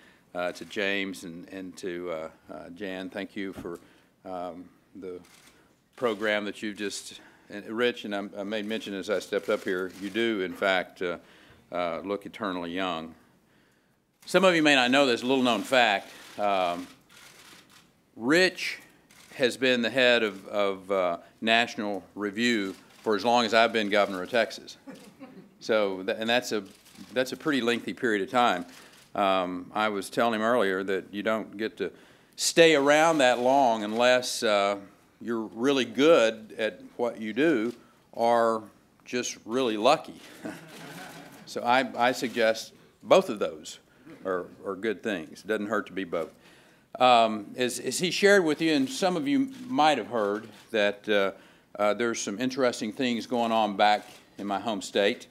to James and to Jan, thank you for the program that you've just, and Rich, and I made mention as I stepped up here, you do, in fact, look eternally young. Some of you may not know this little known fact. Rich has been the head of National Review for as long as I've been governor of Texas. So, and that's a pretty lengthy period of time. I was telling him earlier that you don't get to stay around that long unless you're really good at what you do or just really lucky. So I suggest both of those are good things. It doesn't hurt to be both. As he shared with you, and some of you might have heard, that there's some interesting things going on back in my home state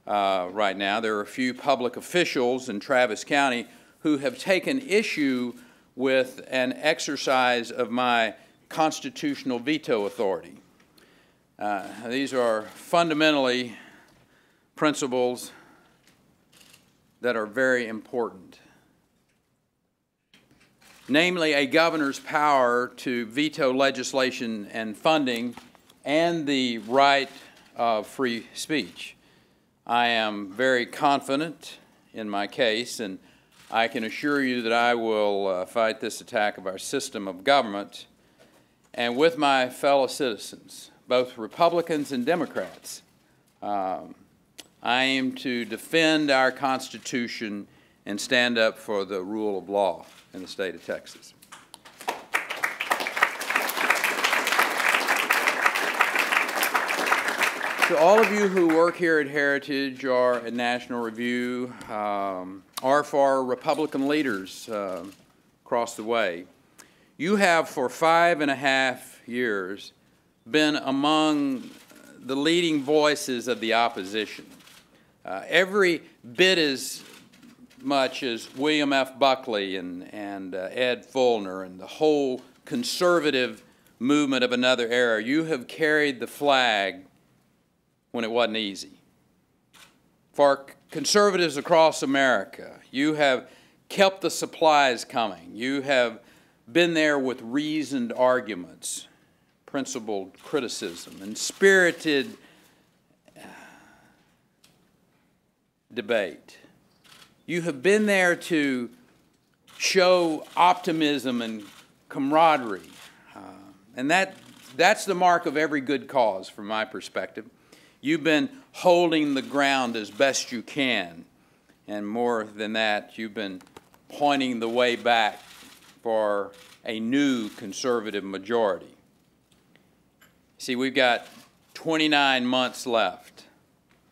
right now. There are a few public officials in Travis County who have taken issue with an exercise of my constitutional veto authority. These are fundamentally principles that are very important. Namely, a governor's power to veto legislation and funding and the right of free speech. I am very confident in my case, and I can assure you that I will fight this attack of our system of government, and with my fellow citizens, both Republicans and Democrats, I aim to defend our Constitution and stand up for the rule of law in the state of Texas. To all of you who work here at Heritage or at National Review, or for Republican leaders across the way, you have for 5.5 years been among the leading voices of the opposition. Every bit as much as William F. Buckley and Ed Fulner and the whole conservative movement of another era, you have carried the flag when it wasn't easy. For conservatives across America, you have kept the supplies coming. You have been there with reasoned arguments, principled criticism, and spirited debate. You have been there to show optimism and camaraderie. And that's the mark of every good cause from my perspective. You've been holding the ground as best you can. And more than that, you've been pointing the way back for a new conservative majority. See, we've got 29 months left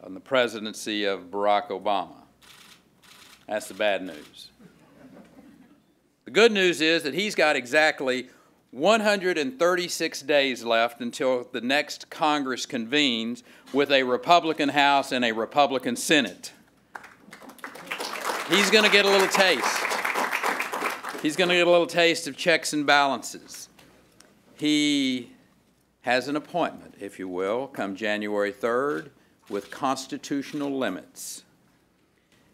on the presidency of Barack Obama. That's the bad news. The good news is that he's got exactly 136 days left until the next Congress convenes with a Republican House and a Republican Senate. He's going to get a little taste. He's going to get a little taste of checks and balances. He has an appointment, if you will, come January 3rd with constitutional limits.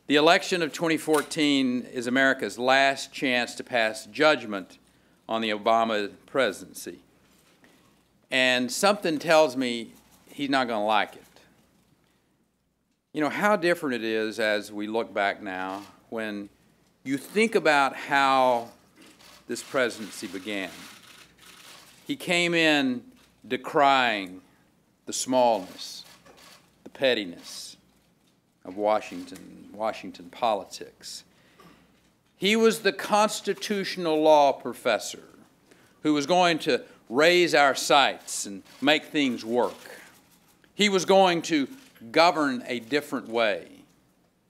The election of 2014 is America's last chance to pass judgment on the Obama presidency. And something tells me he's not going to like it. You know, how different it is as we look back now when you think about how this presidency began. He came in decrying the smallness, the pettiness of Washington politics. He was the constitutional law professor who was going to raise our sights and make things work. He was going to govern a different way,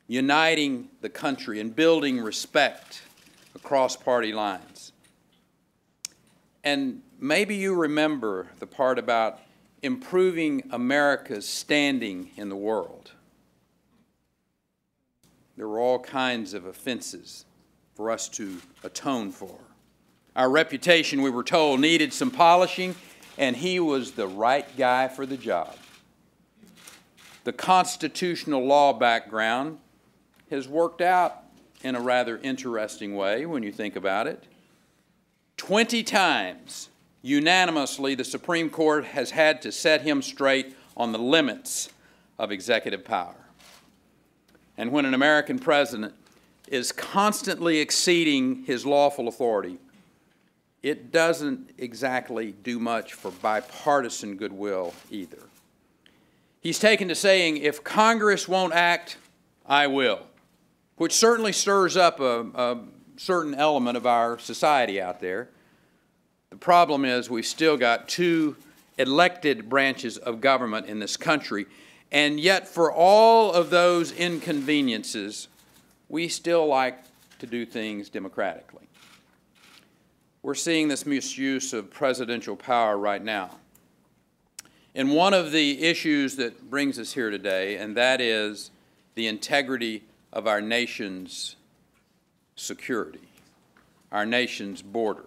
uniting the country and building respect across party lines. And maybe you remember the part about improving America's standing in the world. There were all kinds of offenses for us to atone for. Our reputation, we were told, needed some polishing, and he was the right guy for the job. The constitutional law background has worked out in a rather interesting way when you think about it. 20 times, unanimously, the Supreme Court has had to set him straight on the limits of executive power. And when an American president is constantly exceeding his lawful authority, it doesn't exactly do much for bipartisan goodwill either. He's taken to saying, if Congress won't act, I will, which certainly stirs up a certain element of our society out there. The problem is we've still got two elected branches of government in this country, and yet for all of those inconveniences, we still like to do things democratically. We're seeing this misuse of presidential power right now. And one of the issues that brings us here today, and that is the integrity of our nation's security, our nation's border.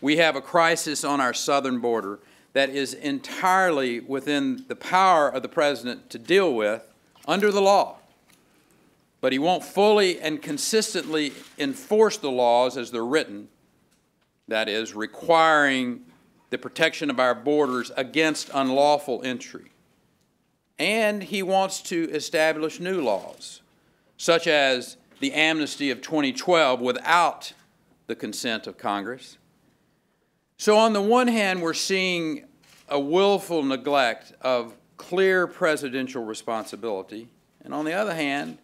We have a crisis on our southern border that is entirely within the power of the president to deal with under the law. But he won't fully and consistently enforce the laws as they're written, that is, requiring the protection of our borders against unlawful entry. And he wants to establish new laws, such as the amnesty of 2012 without the consent of Congress. So on the one hand, we're seeing a willful neglect of clear presidential responsibility, and on the other hand,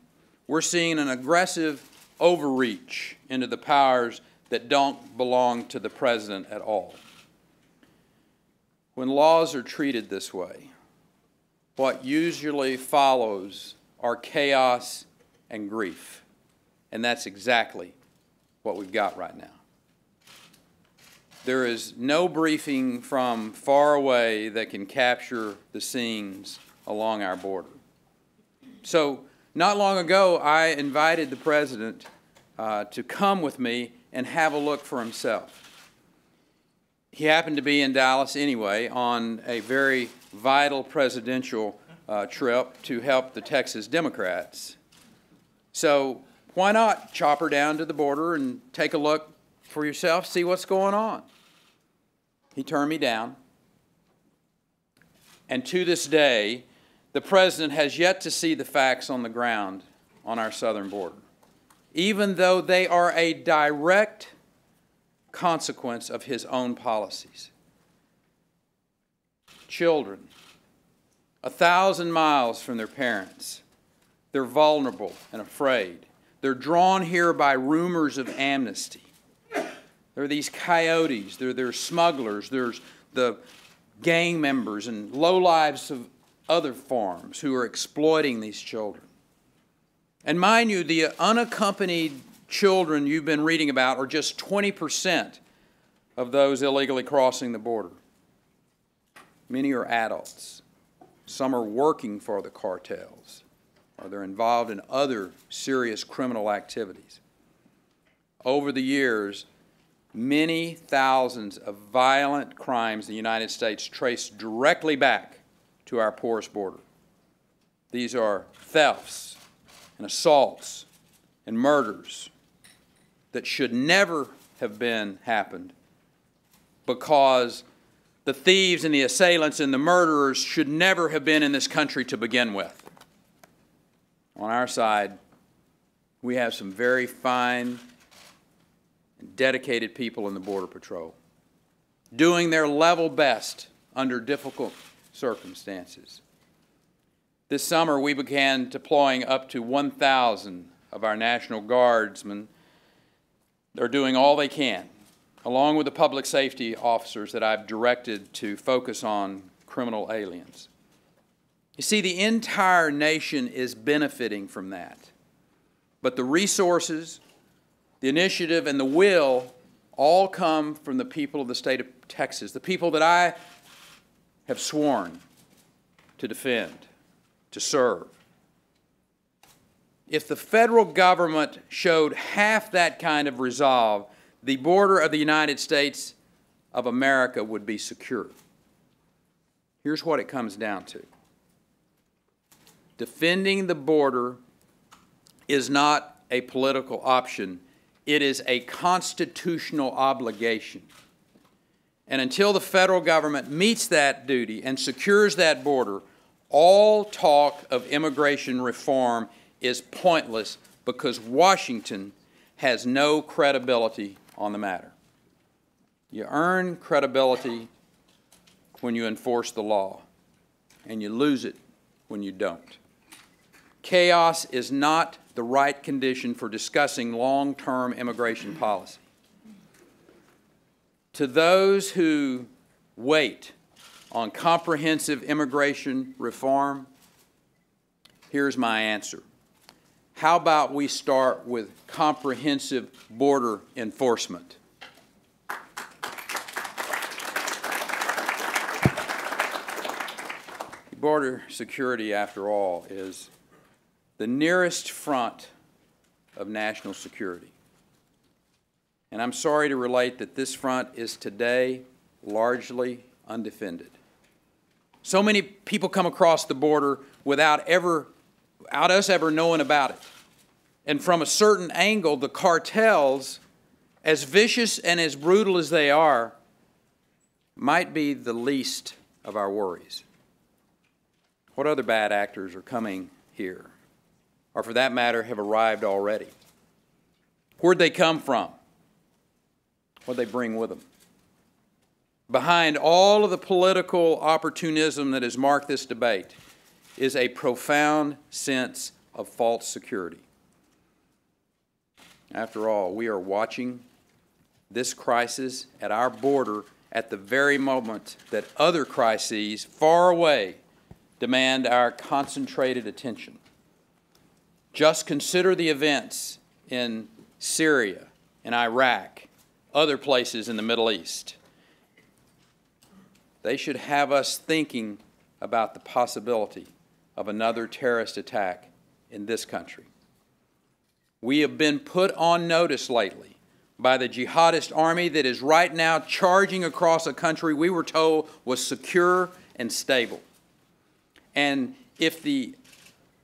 we're seeing an aggressive overreach into the powers that don't belong to the president at all. When laws are treated this way, what usually follows are chaos and grief, and that's exactly what we've got right now. There is no briefing from far away that can capture the scenes along our border. So, not long ago, I invited the President to come with me and have a look for himself. He happened to be in Dallas anyway on a very vital presidential trip to help the Texas Democrats. So why not chopper down to the border and take a look for yourself, see what's going on? He turned me down. And to this day, the President has yet to see the facts on the ground on our southern border, even though they are a direct consequence of his own policies. Children, 1,000 miles from their parents, they're vulnerable and afraid. They're drawn here by rumors of amnesty. There are these coyotes, there's smugglers, there's the gang members and lowlifes of other farms who are exploiting these children. And mind you, the unaccompanied children you've been reading about are just 20% of those illegally crossing the border. Many are adults. Some are working for the cartels, or they're involved in other serious criminal activities. Over the years, many thousands of violent crimes in the United States trace directly back to our porous border. These are thefts and assaults and murders that should never have happened because the thieves and the assailants and the murderers should never have been in this country to begin with. On our side, we have some very fine and dedicated people in the Border Patrol doing their level best under difficult circumstances. This summer, we began deploying up to 1,000 of our National Guardsmen. They're doing all they can, along with the public safety officers that I've directed to focus on criminal aliens. You see, the entire nation is benefiting from that. But the resources, the initiative, and the will all come from the people of the state of Texas, the people that I have sworn to defend, to serve. If the federal government showed half that kind of resolve, the border of the United States of America would be secure. Here's what it comes down to. Defending the border is not a political option. It is a constitutional obligation. And until the federal government meets that duty and secures that border, all talk of immigration reform is pointless because Washington has no credibility on the matter. You earn credibility when you enforce the law, and you lose it when you don't. Chaos is not the right condition for discussing long-term immigration policy. To those who wait on comprehensive immigration reform, here's my answer. How about we start with comprehensive border enforcement? Border security, after all, is the nearest front of national security. And I'm sorry to relate that this front is today largely undefended. So many people come across the border without us ever knowing about it. And from a certain angle, the cartels, as vicious and as brutal as they are, might be the least of our worries. What other bad actors are coming here? Or for that matter, have arrived already? Where'd they come from? What'd they bring with them? behind all of the political opportunism that has marked this debate is a profound sense of false security. After all, we are watching this crisis at our border at the very moment that other crises far away demand our concentrated attention. Just consider the events in Syria and Iraq, other places in the Middle East. They should have us thinking about the possibility of another terrorist attack in this country. We have been put on notice lately by the jihadist army that is right now charging across a country we were told was secure and stable. And if the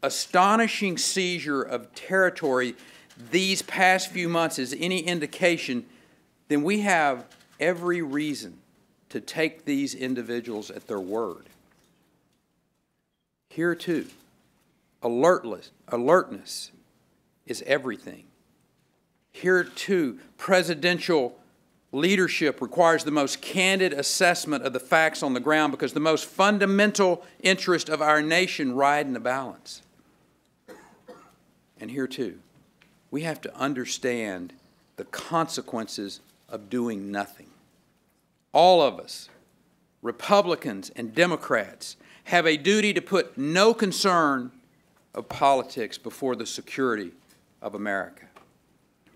astonishing seizure of territory these past few months is any indication, then we have every reason to take these individuals at their word. Here too, alertness is everything. Here too, presidential leadership requires the most candid assessment of the facts on the ground because the most fundamental interests of our nation ride in the balance. And here too, we have to understand the consequences of doing nothing. All of us, Republicans and Democrats, have a duty to put no concern of politics before the security of America.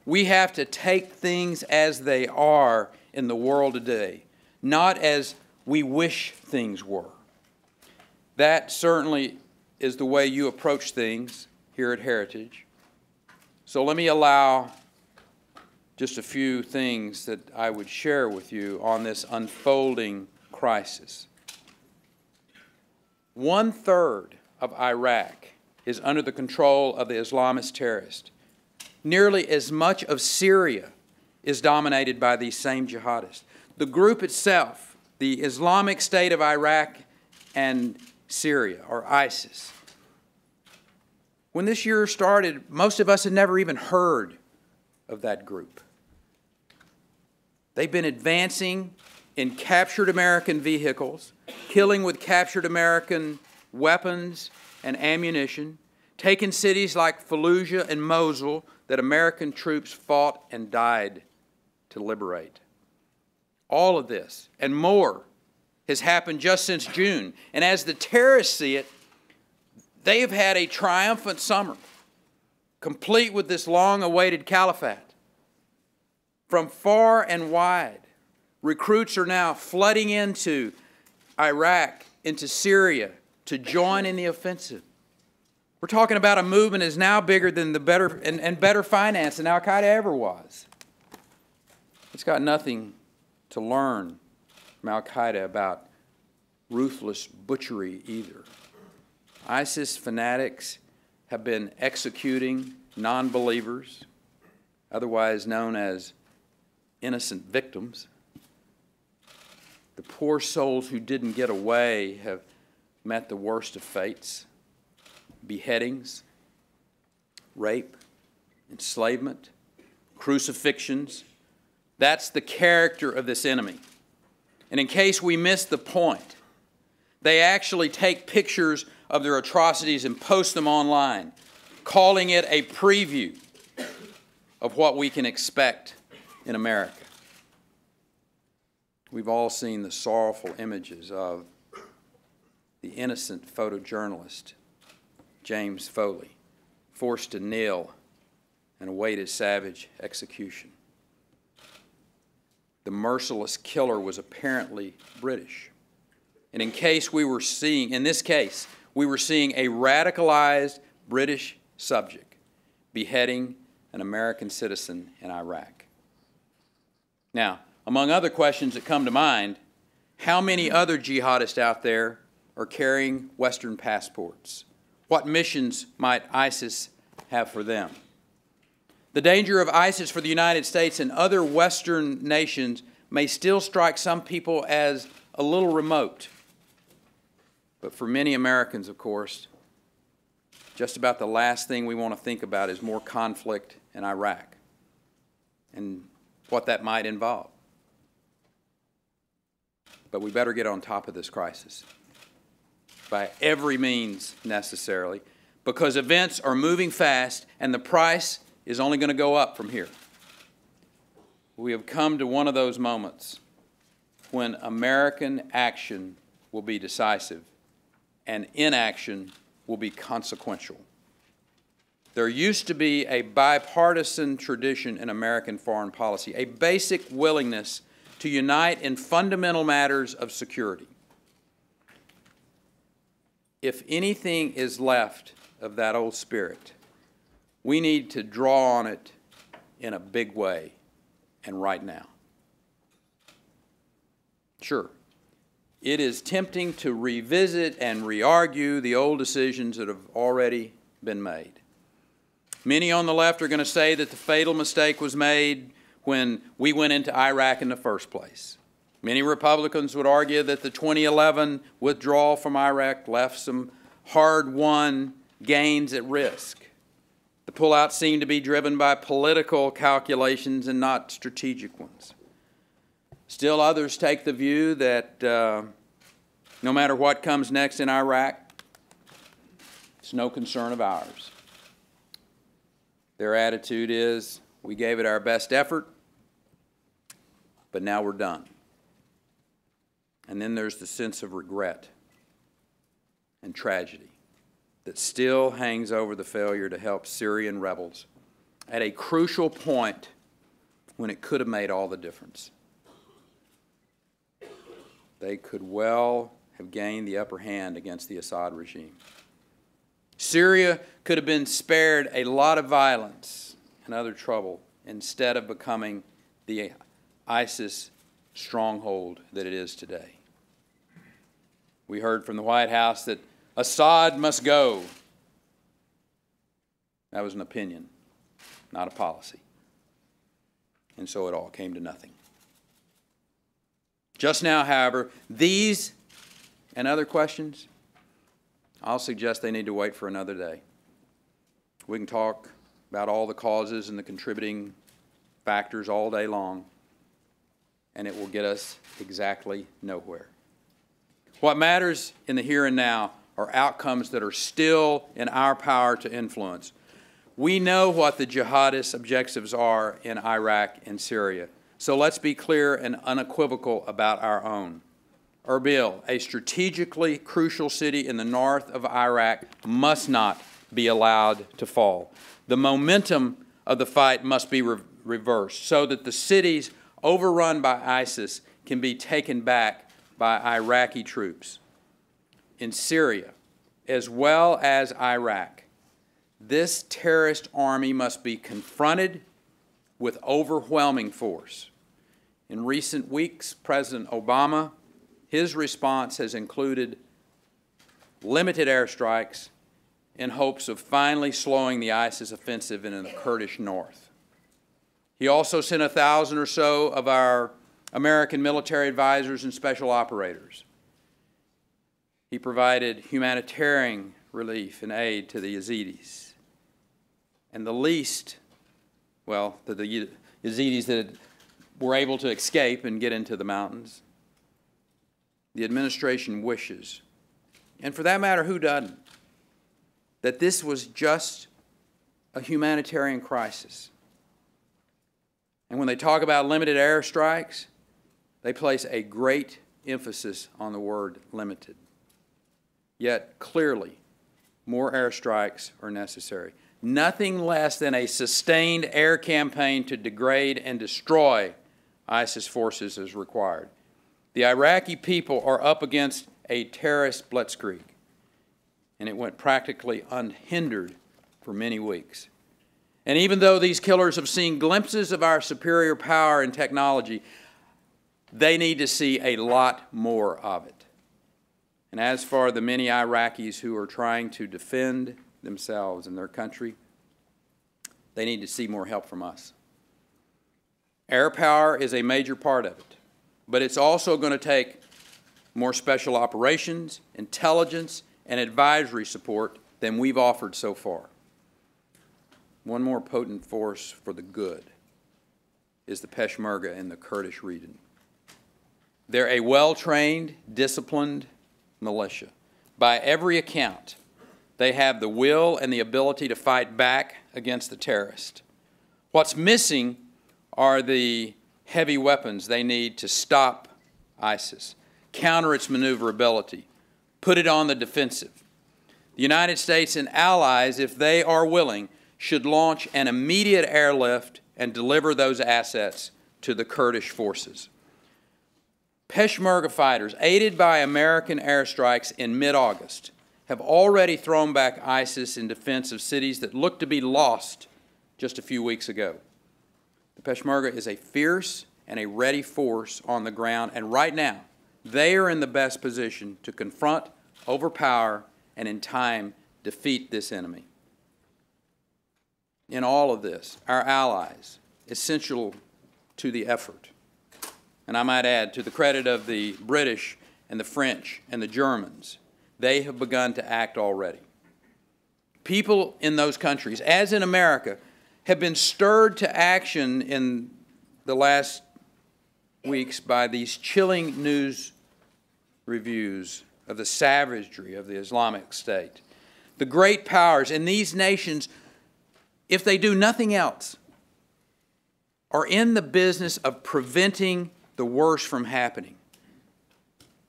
We have to take things as they are in the world today, not as we wish things were. That certainly is the way you approach things here at Heritage. So let me allow just a few things that I would share with you on this unfolding crisis. 1/3 of Iraq is under the control of the Islamist terrorists. Nearly as much of Syria is dominated by these same jihadists. The group itself, the Islamic State of Iraq and Syria, or ISIS. When this year started, most of us had never even heard of that group. They've been advancing in captured American vehicles, killing with captured American weapons and ammunition, taking cities like Fallujah and Mosul that American troops fought and died to liberate. All of this and more has happened just since June. And as the terrorists see it, they have had a triumphant summer, complete with this long-awaited caliphate. From far and wide, recruits are now flooding into Iraq, into Syria, to join in the offensive. We're talking about a movement that is now bigger than the better financed than Al-Qaeda ever was. It's got nothing to learn from Al-Qaeda about ruthless butchery either. ISIS fanatics have been executing non-believers, otherwise known as innocent victims. The poor souls who didn't get away have met the worst of fates: beheadings, rape, enslavement, crucifixions. That's the character of this enemy. And in case we miss the point, they actually take pictures of their atrocities and post them online, calling it a preview of what we can expect in America. We've all seen the sorrowful images of the innocent photojournalist, James Foley, forced to kneel and await his savage execution. The merciless killer was apparently British. And in this case, we were seeing a radicalized British subject beheading an American citizen in Iraq. Now, among other questions that come to mind, how many other jihadists out there are carrying Western passports? What missions might ISIS have for them? The danger of ISIS for the United States and other Western nations may still strike some people as a little remote. But for many Americans, of course, just about the last thing we want to think about is more conflict in Iraq and what that might involve. But we better get on top of this crisis by every means necessarily, because events are moving fast and the price is only going to go up from here. We have come to one of those moments when American action will be decisive and inaction will be consequential. There used to be a bipartisan tradition in American foreign policy, a basic willingness to unite in fundamental matters of security. If anything is left of that old spirit, we need to draw on it in a big way and right now. Sure, it is tempting to revisit and re-argue the old decisions that have already been made. Many on the left are going to say that the fatal mistake was made when we went into Iraq in the first place. Many Republicans would argue that the 2011 withdrawal from Iraq left some hard-won gains at risk. The pullout seemed to be driven by political calculations and not strategic ones. Still others take the view that no matter what comes next in Iraq, it's no concern of ours. Their attitude is, we gave it our best effort, but now we're done. And then there's the sense of regret and tragedy that still hangs over the failure to help Syrian rebels at a crucial point when it could have made all the difference. They could well have gained the upper hand against the Assad regime. Syria could have been spared a lot of violence and other trouble instead of becoming the ISIS stronghold that it is today. We heard from the White House that Assad must go. That was an opinion, not a policy. And so it all came to nothing. Just now, however, these and other questions, I'll suggest they need to wait for another day. We can talk about all the causes and the contributing factors all day long, and it will get us exactly nowhere. What matters in the here and now are outcomes that are still in our power to influence. We know what the jihadist objectives are in Iraq and Syria, so let's be clear and unequivocal about our own. Erbil, a strategically crucial city in the north of Iraq, must not be allowed to fall. The momentum of the fight must be reversed so that the cities overrun by ISIS can be taken back by Iraqi troops. In Syria, as well as Iraq, this terrorist army must be confronted with overwhelming force. In recent weeks, President Obama, his response has included limited airstrikes in hopes of finally slowing the ISIS offensive in the Kurdish north. He also sent 1,000 or so of our American military advisors and special operators. He provided humanitarian relief and aid to the Yazidis. And the least, well, the Yazidis that were able to escape and get into the mountains, the administration wishes, and for that matter, who doesn't, that this was just a humanitarian crisis. And when they talk about limited airstrikes, they place a great emphasis on the word limited. Yet, clearly, more airstrikes are necessary. Nothing less than a sustained air campaign to degrade and destroy ISIS forces is required. The Iraqi people are up against a terrorist blitzkrieg, and it went practically unhindered for many weeks. And even though these killers have seen glimpses of our superior power and technology, they need to see a lot more of it. And as for the many Iraqis who are trying to defend themselves and their country, they need to see more help from us. Air power is a major part of it, but it's also going to take more special operations, intelligence, and advisory support than we've offered so far. One more potent force for the good is the Peshmerga in the Kurdish region. They're a well-trained, disciplined militia. By every account, they have the will and the ability to fight back against the terrorists. What's missing are the heavy weapons they need to stop ISIS, counter its maneuverability, put it on the defensive. The United States and allies, if they are willing, should launch an immediate airlift and deliver those assets to the Kurdish forces. Peshmerga fighters, aided by American airstrikes in mid-August, have already thrown back ISIS in defense of cities that looked to be lost just a few weeks ago. The Peshmerga is a fierce and a ready force on the ground, and right now, they are in the best position to confront, overpower, and in time, defeat this enemy. In all of this, our allies, essential to the effort, and I might add, to the credit of the British and the French and the Germans, they have begun to act already. People in those countries, as in America, have been stirred to action in the last weeks by these chilling news reviews of the savagery of the Islamic State. The great powers in these nations, if they do nothing else, are in the business of preventing the worst from happening.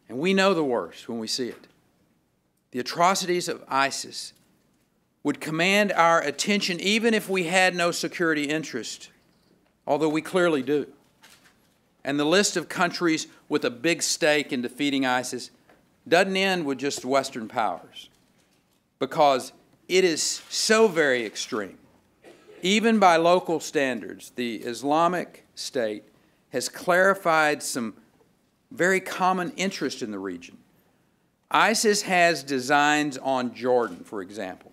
And we know the worst when we see it. The atrocities of ISIS would command our attention even if we had no security interest, although we clearly do. And the list of countries with a big stake in defeating ISIS doesn't end with just Western powers, because it is so very extreme. Even by local standards, the Islamic State has clarified some very common interest in the region. ISIS has designs on Jordan, for example,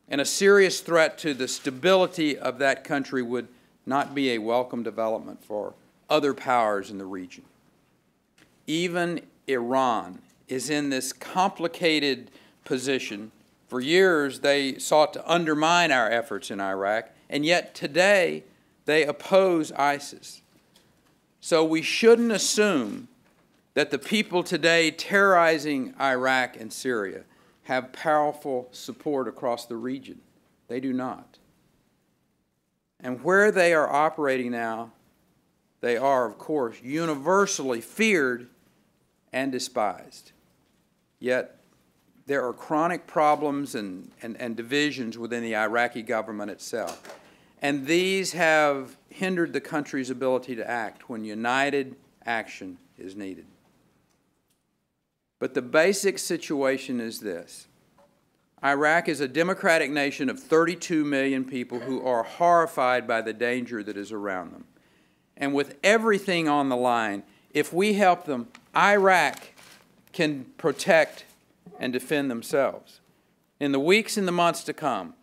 and a serious threat to the stability of that country would not be a welcome development for other powers in the region. Even Iran is in this complicated position. For years, they sought to undermine our efforts in Iraq, and yet today they oppose ISIS. So we shouldn't assume that the people today terrorizing Iraq and Syria have powerful support across the region. They do not. And where they are operating now, they are, of course, universally feared and despised. Yet there are chronic problems and divisions within the Iraqi government itself. And these have hindered the country's ability to act when united action is needed. But the basic situation is this. Iraq is a democratic nation of 32 million people who are horrified by the danger that is around them. And with everything on the line, if we help them, Iraq can protect and defend themselves. In the weeks and the months to come,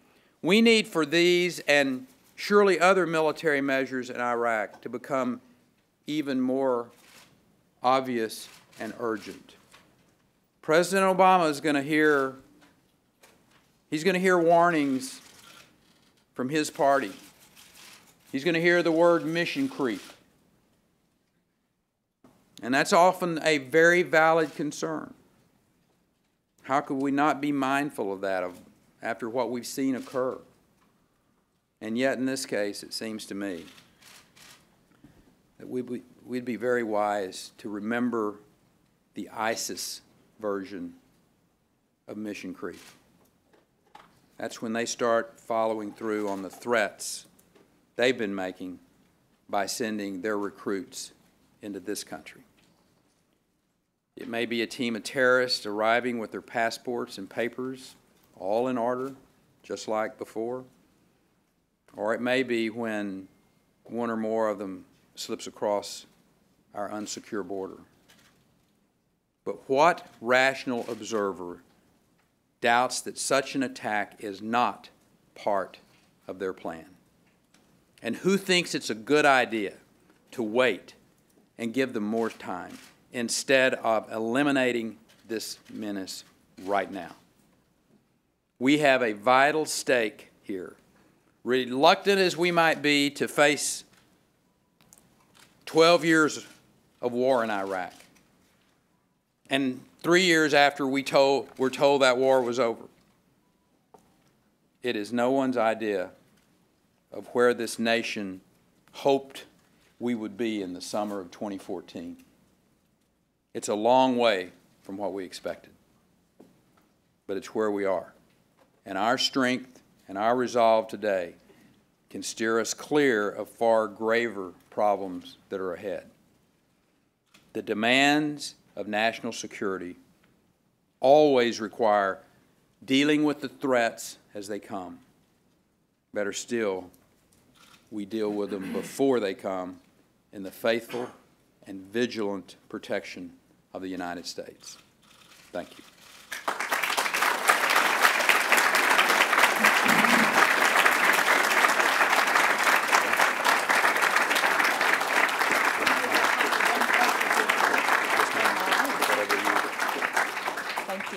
we need for these and surely other military measures in Iraq to become even more obvious and urgent. President Obama is going to hear, warnings from his party. He's going to hear the word mission creep. And that's often a very valid concern. How could we not be mindful of that after what we've seen occur? And yet, in this case, it seems to me that we'd be very wise to remember the ISIS version of mission creep. That's when they start following through on the threats they've been making by sending their recruits into this country. It may be a team of terrorists arriving with their passports and papers all in order, just like before. Or it may be when one or more of them slips across our unsecure border. But what rational observer doubts that such an attack is not part of their plan? And who thinks it's a good idea to wait and give them more time instead of eliminating this menace right now? We have a vital stake here. Reluctant as we might be to face 12 years of war in Iraq, And 3 years after we're told that war was over. It is no one's idea of where this nation hoped we would be in the summer of 2014. It's a long way from what we expected, but it's where we are. And our strength and our resolve today can steer us clear of far graver problems that are ahead. The demands of national security always require dealing with the threats as they come. Better still, we deal with them before they come in the faithful and vigilant protection of the United States. Thank you.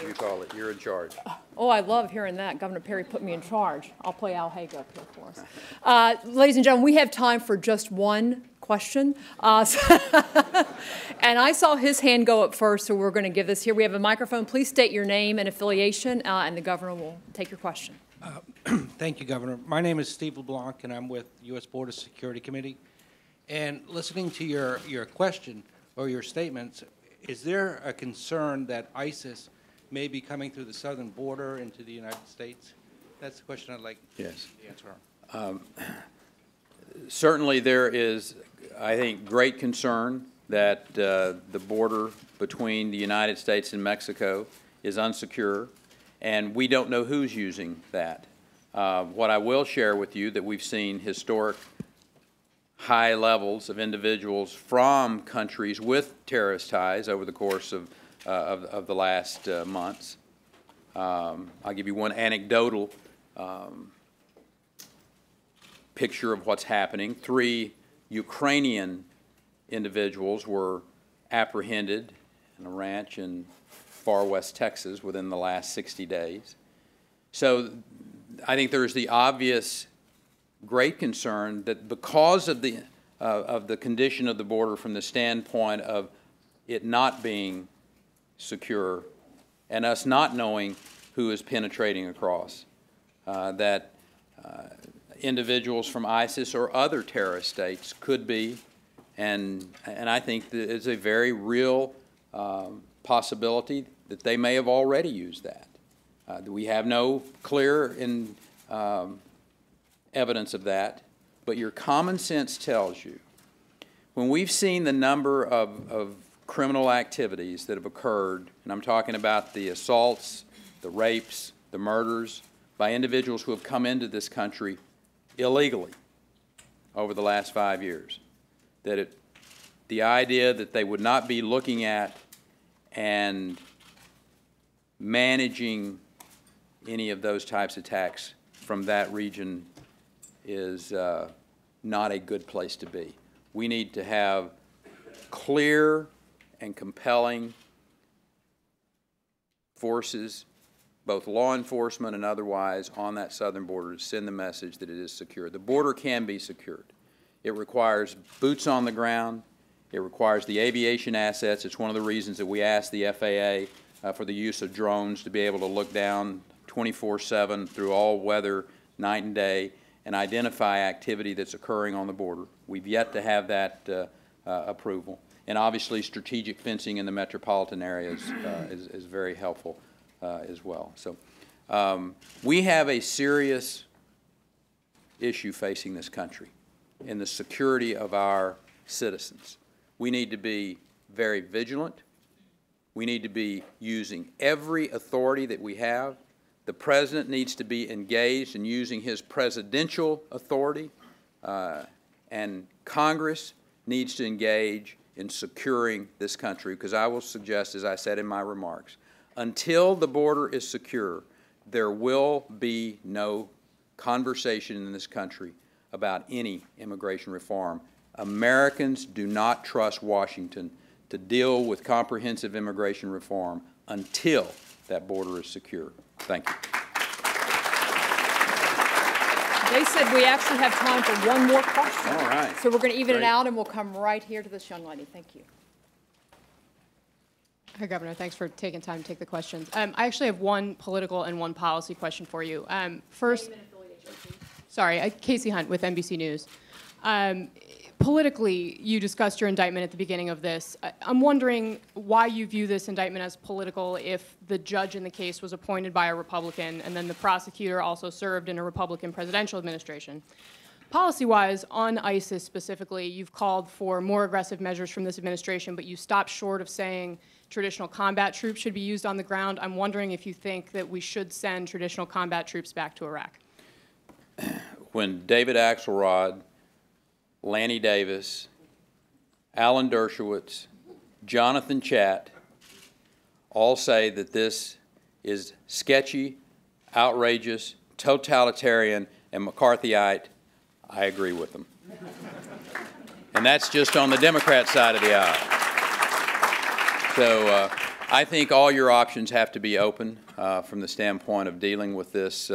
You call it. You're in charge. Oh, I love hearing that. Governor Perry put me in charge. I'll play Al Haig up here for us. Ladies and gentlemen, we have time for just one question. And I saw his hand go up first, so we're going to give this here. We have a microphone. Please state your name and affiliation, and the governor will take your question. Thank you, Governor. My name is Steve LeBlanc, and I'm with U.S. Border Security Committee. And listening to your question or your statements, is there a concern that ISIS may be coming through the southern border into the United States? That's the question I'd like the answer on. Certainly there is, I think, great concern that the border between the United States and Mexico is unsecure, and we don't know who's using that. What I will share with you that we've seen historic high levels of individuals from countries with terrorist ties over the course of the last months. I'll give you one anecdotal picture of what's happening. 3 Ukrainian individuals were apprehended in a ranch in far west Texas within the last 60 days. So I think there's the obvious great concern that because of the condition of the border from the standpoint of it not being secure and us not knowing who is penetrating across, that individuals from ISIS or other terrorist states could be, and I think that it's a very real possibility that they may have already used that. We have no clear evidence of that, but your common sense tells you, when we've seen the number of criminal activities that have occurred, and I'm talking about the assaults, the rapes, the murders by individuals who have come into this country illegally over the last 5 years, that the idea that they would not be looking at and managing any of those types of attacks from that region is not a good place to be. We need to have clear and compelling forces, both law enforcement and otherwise, on that southern border to send the message that it is secure. The border can be secured. It requires boots on the ground. It requires the aviation assets. It's one of the reasons that we asked the FAA for the use of drones to be able to look down 24/7 through all weather, night and day, and identify activity that's occurring on the border. We've yet to have that approval. And obviously strategic fencing in the metropolitan areas is very helpful as well. So we have a serious issue facing this country in the security of our citizens. We need to be very vigilant. We need to be using every authority that we have. The President needs to be engaged in using his presidential authority, and Congress needs to engage in securing this country, because I will suggest, as I said in my remarks, until the border is secure, there will be no conversation in this country about any immigration reform. Americans do not trust Washington to deal with comprehensive immigration reform until that border is secure. Thank you. They said we actually have time for one more question. All right. So we're going to even Great. it out, and we'll come right here to this young lady. Thank you. Hi, Governor. Thanks for taking time to take the questions. I actually have one political and one policy question for you. First, sorry, Casey Hunt with NBC News. Politically, you discussed your indictment at the beginning of this. I'm wondering why you view this indictment as political if the judge in the case was appointed by a Republican and then the prosecutor also served in a Republican presidential administration. Policy-wise, on ISIS specifically, you've called for more aggressive measures from this administration, but you stopped short of saying traditional combat troops should be used on the ground. I'm wondering if you think that we should send traditional combat troops back to Iraq. When David Axelrod, Lanny Davis, Alan Dershowitz, Jonathan Chatt all say that this is sketchy, outrageous, totalitarian, and McCarthyite, I agree with them. And that's just on the Democrat side of the aisle. So I think all your options have to be open from the standpoint of dealing with this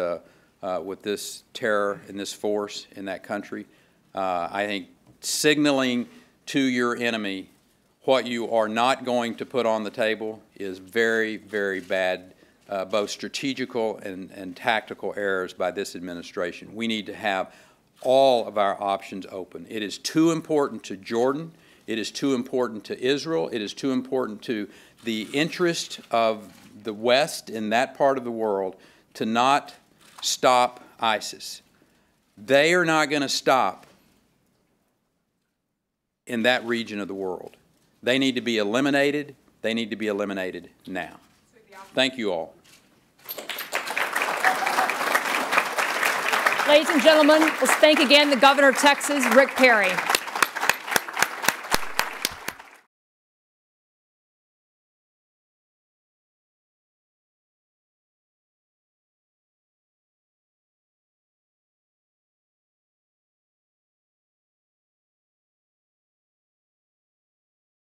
terror and this force in that country. I think signaling to your enemy what you are not going to put on the table is very, very bad, both strategical and tactical errors by this administration. We need to have all of our options open. It is too important to Jordan. It is too important to Israel. It is too important to the interest of the West in that part of the world to not stop ISIS. They are not going to stop in that region of the world. They need to be eliminated. They need to be eliminated now. Thank you all. Ladies and gentlemen, let's thank again the Governor of Texas, Rick Perry.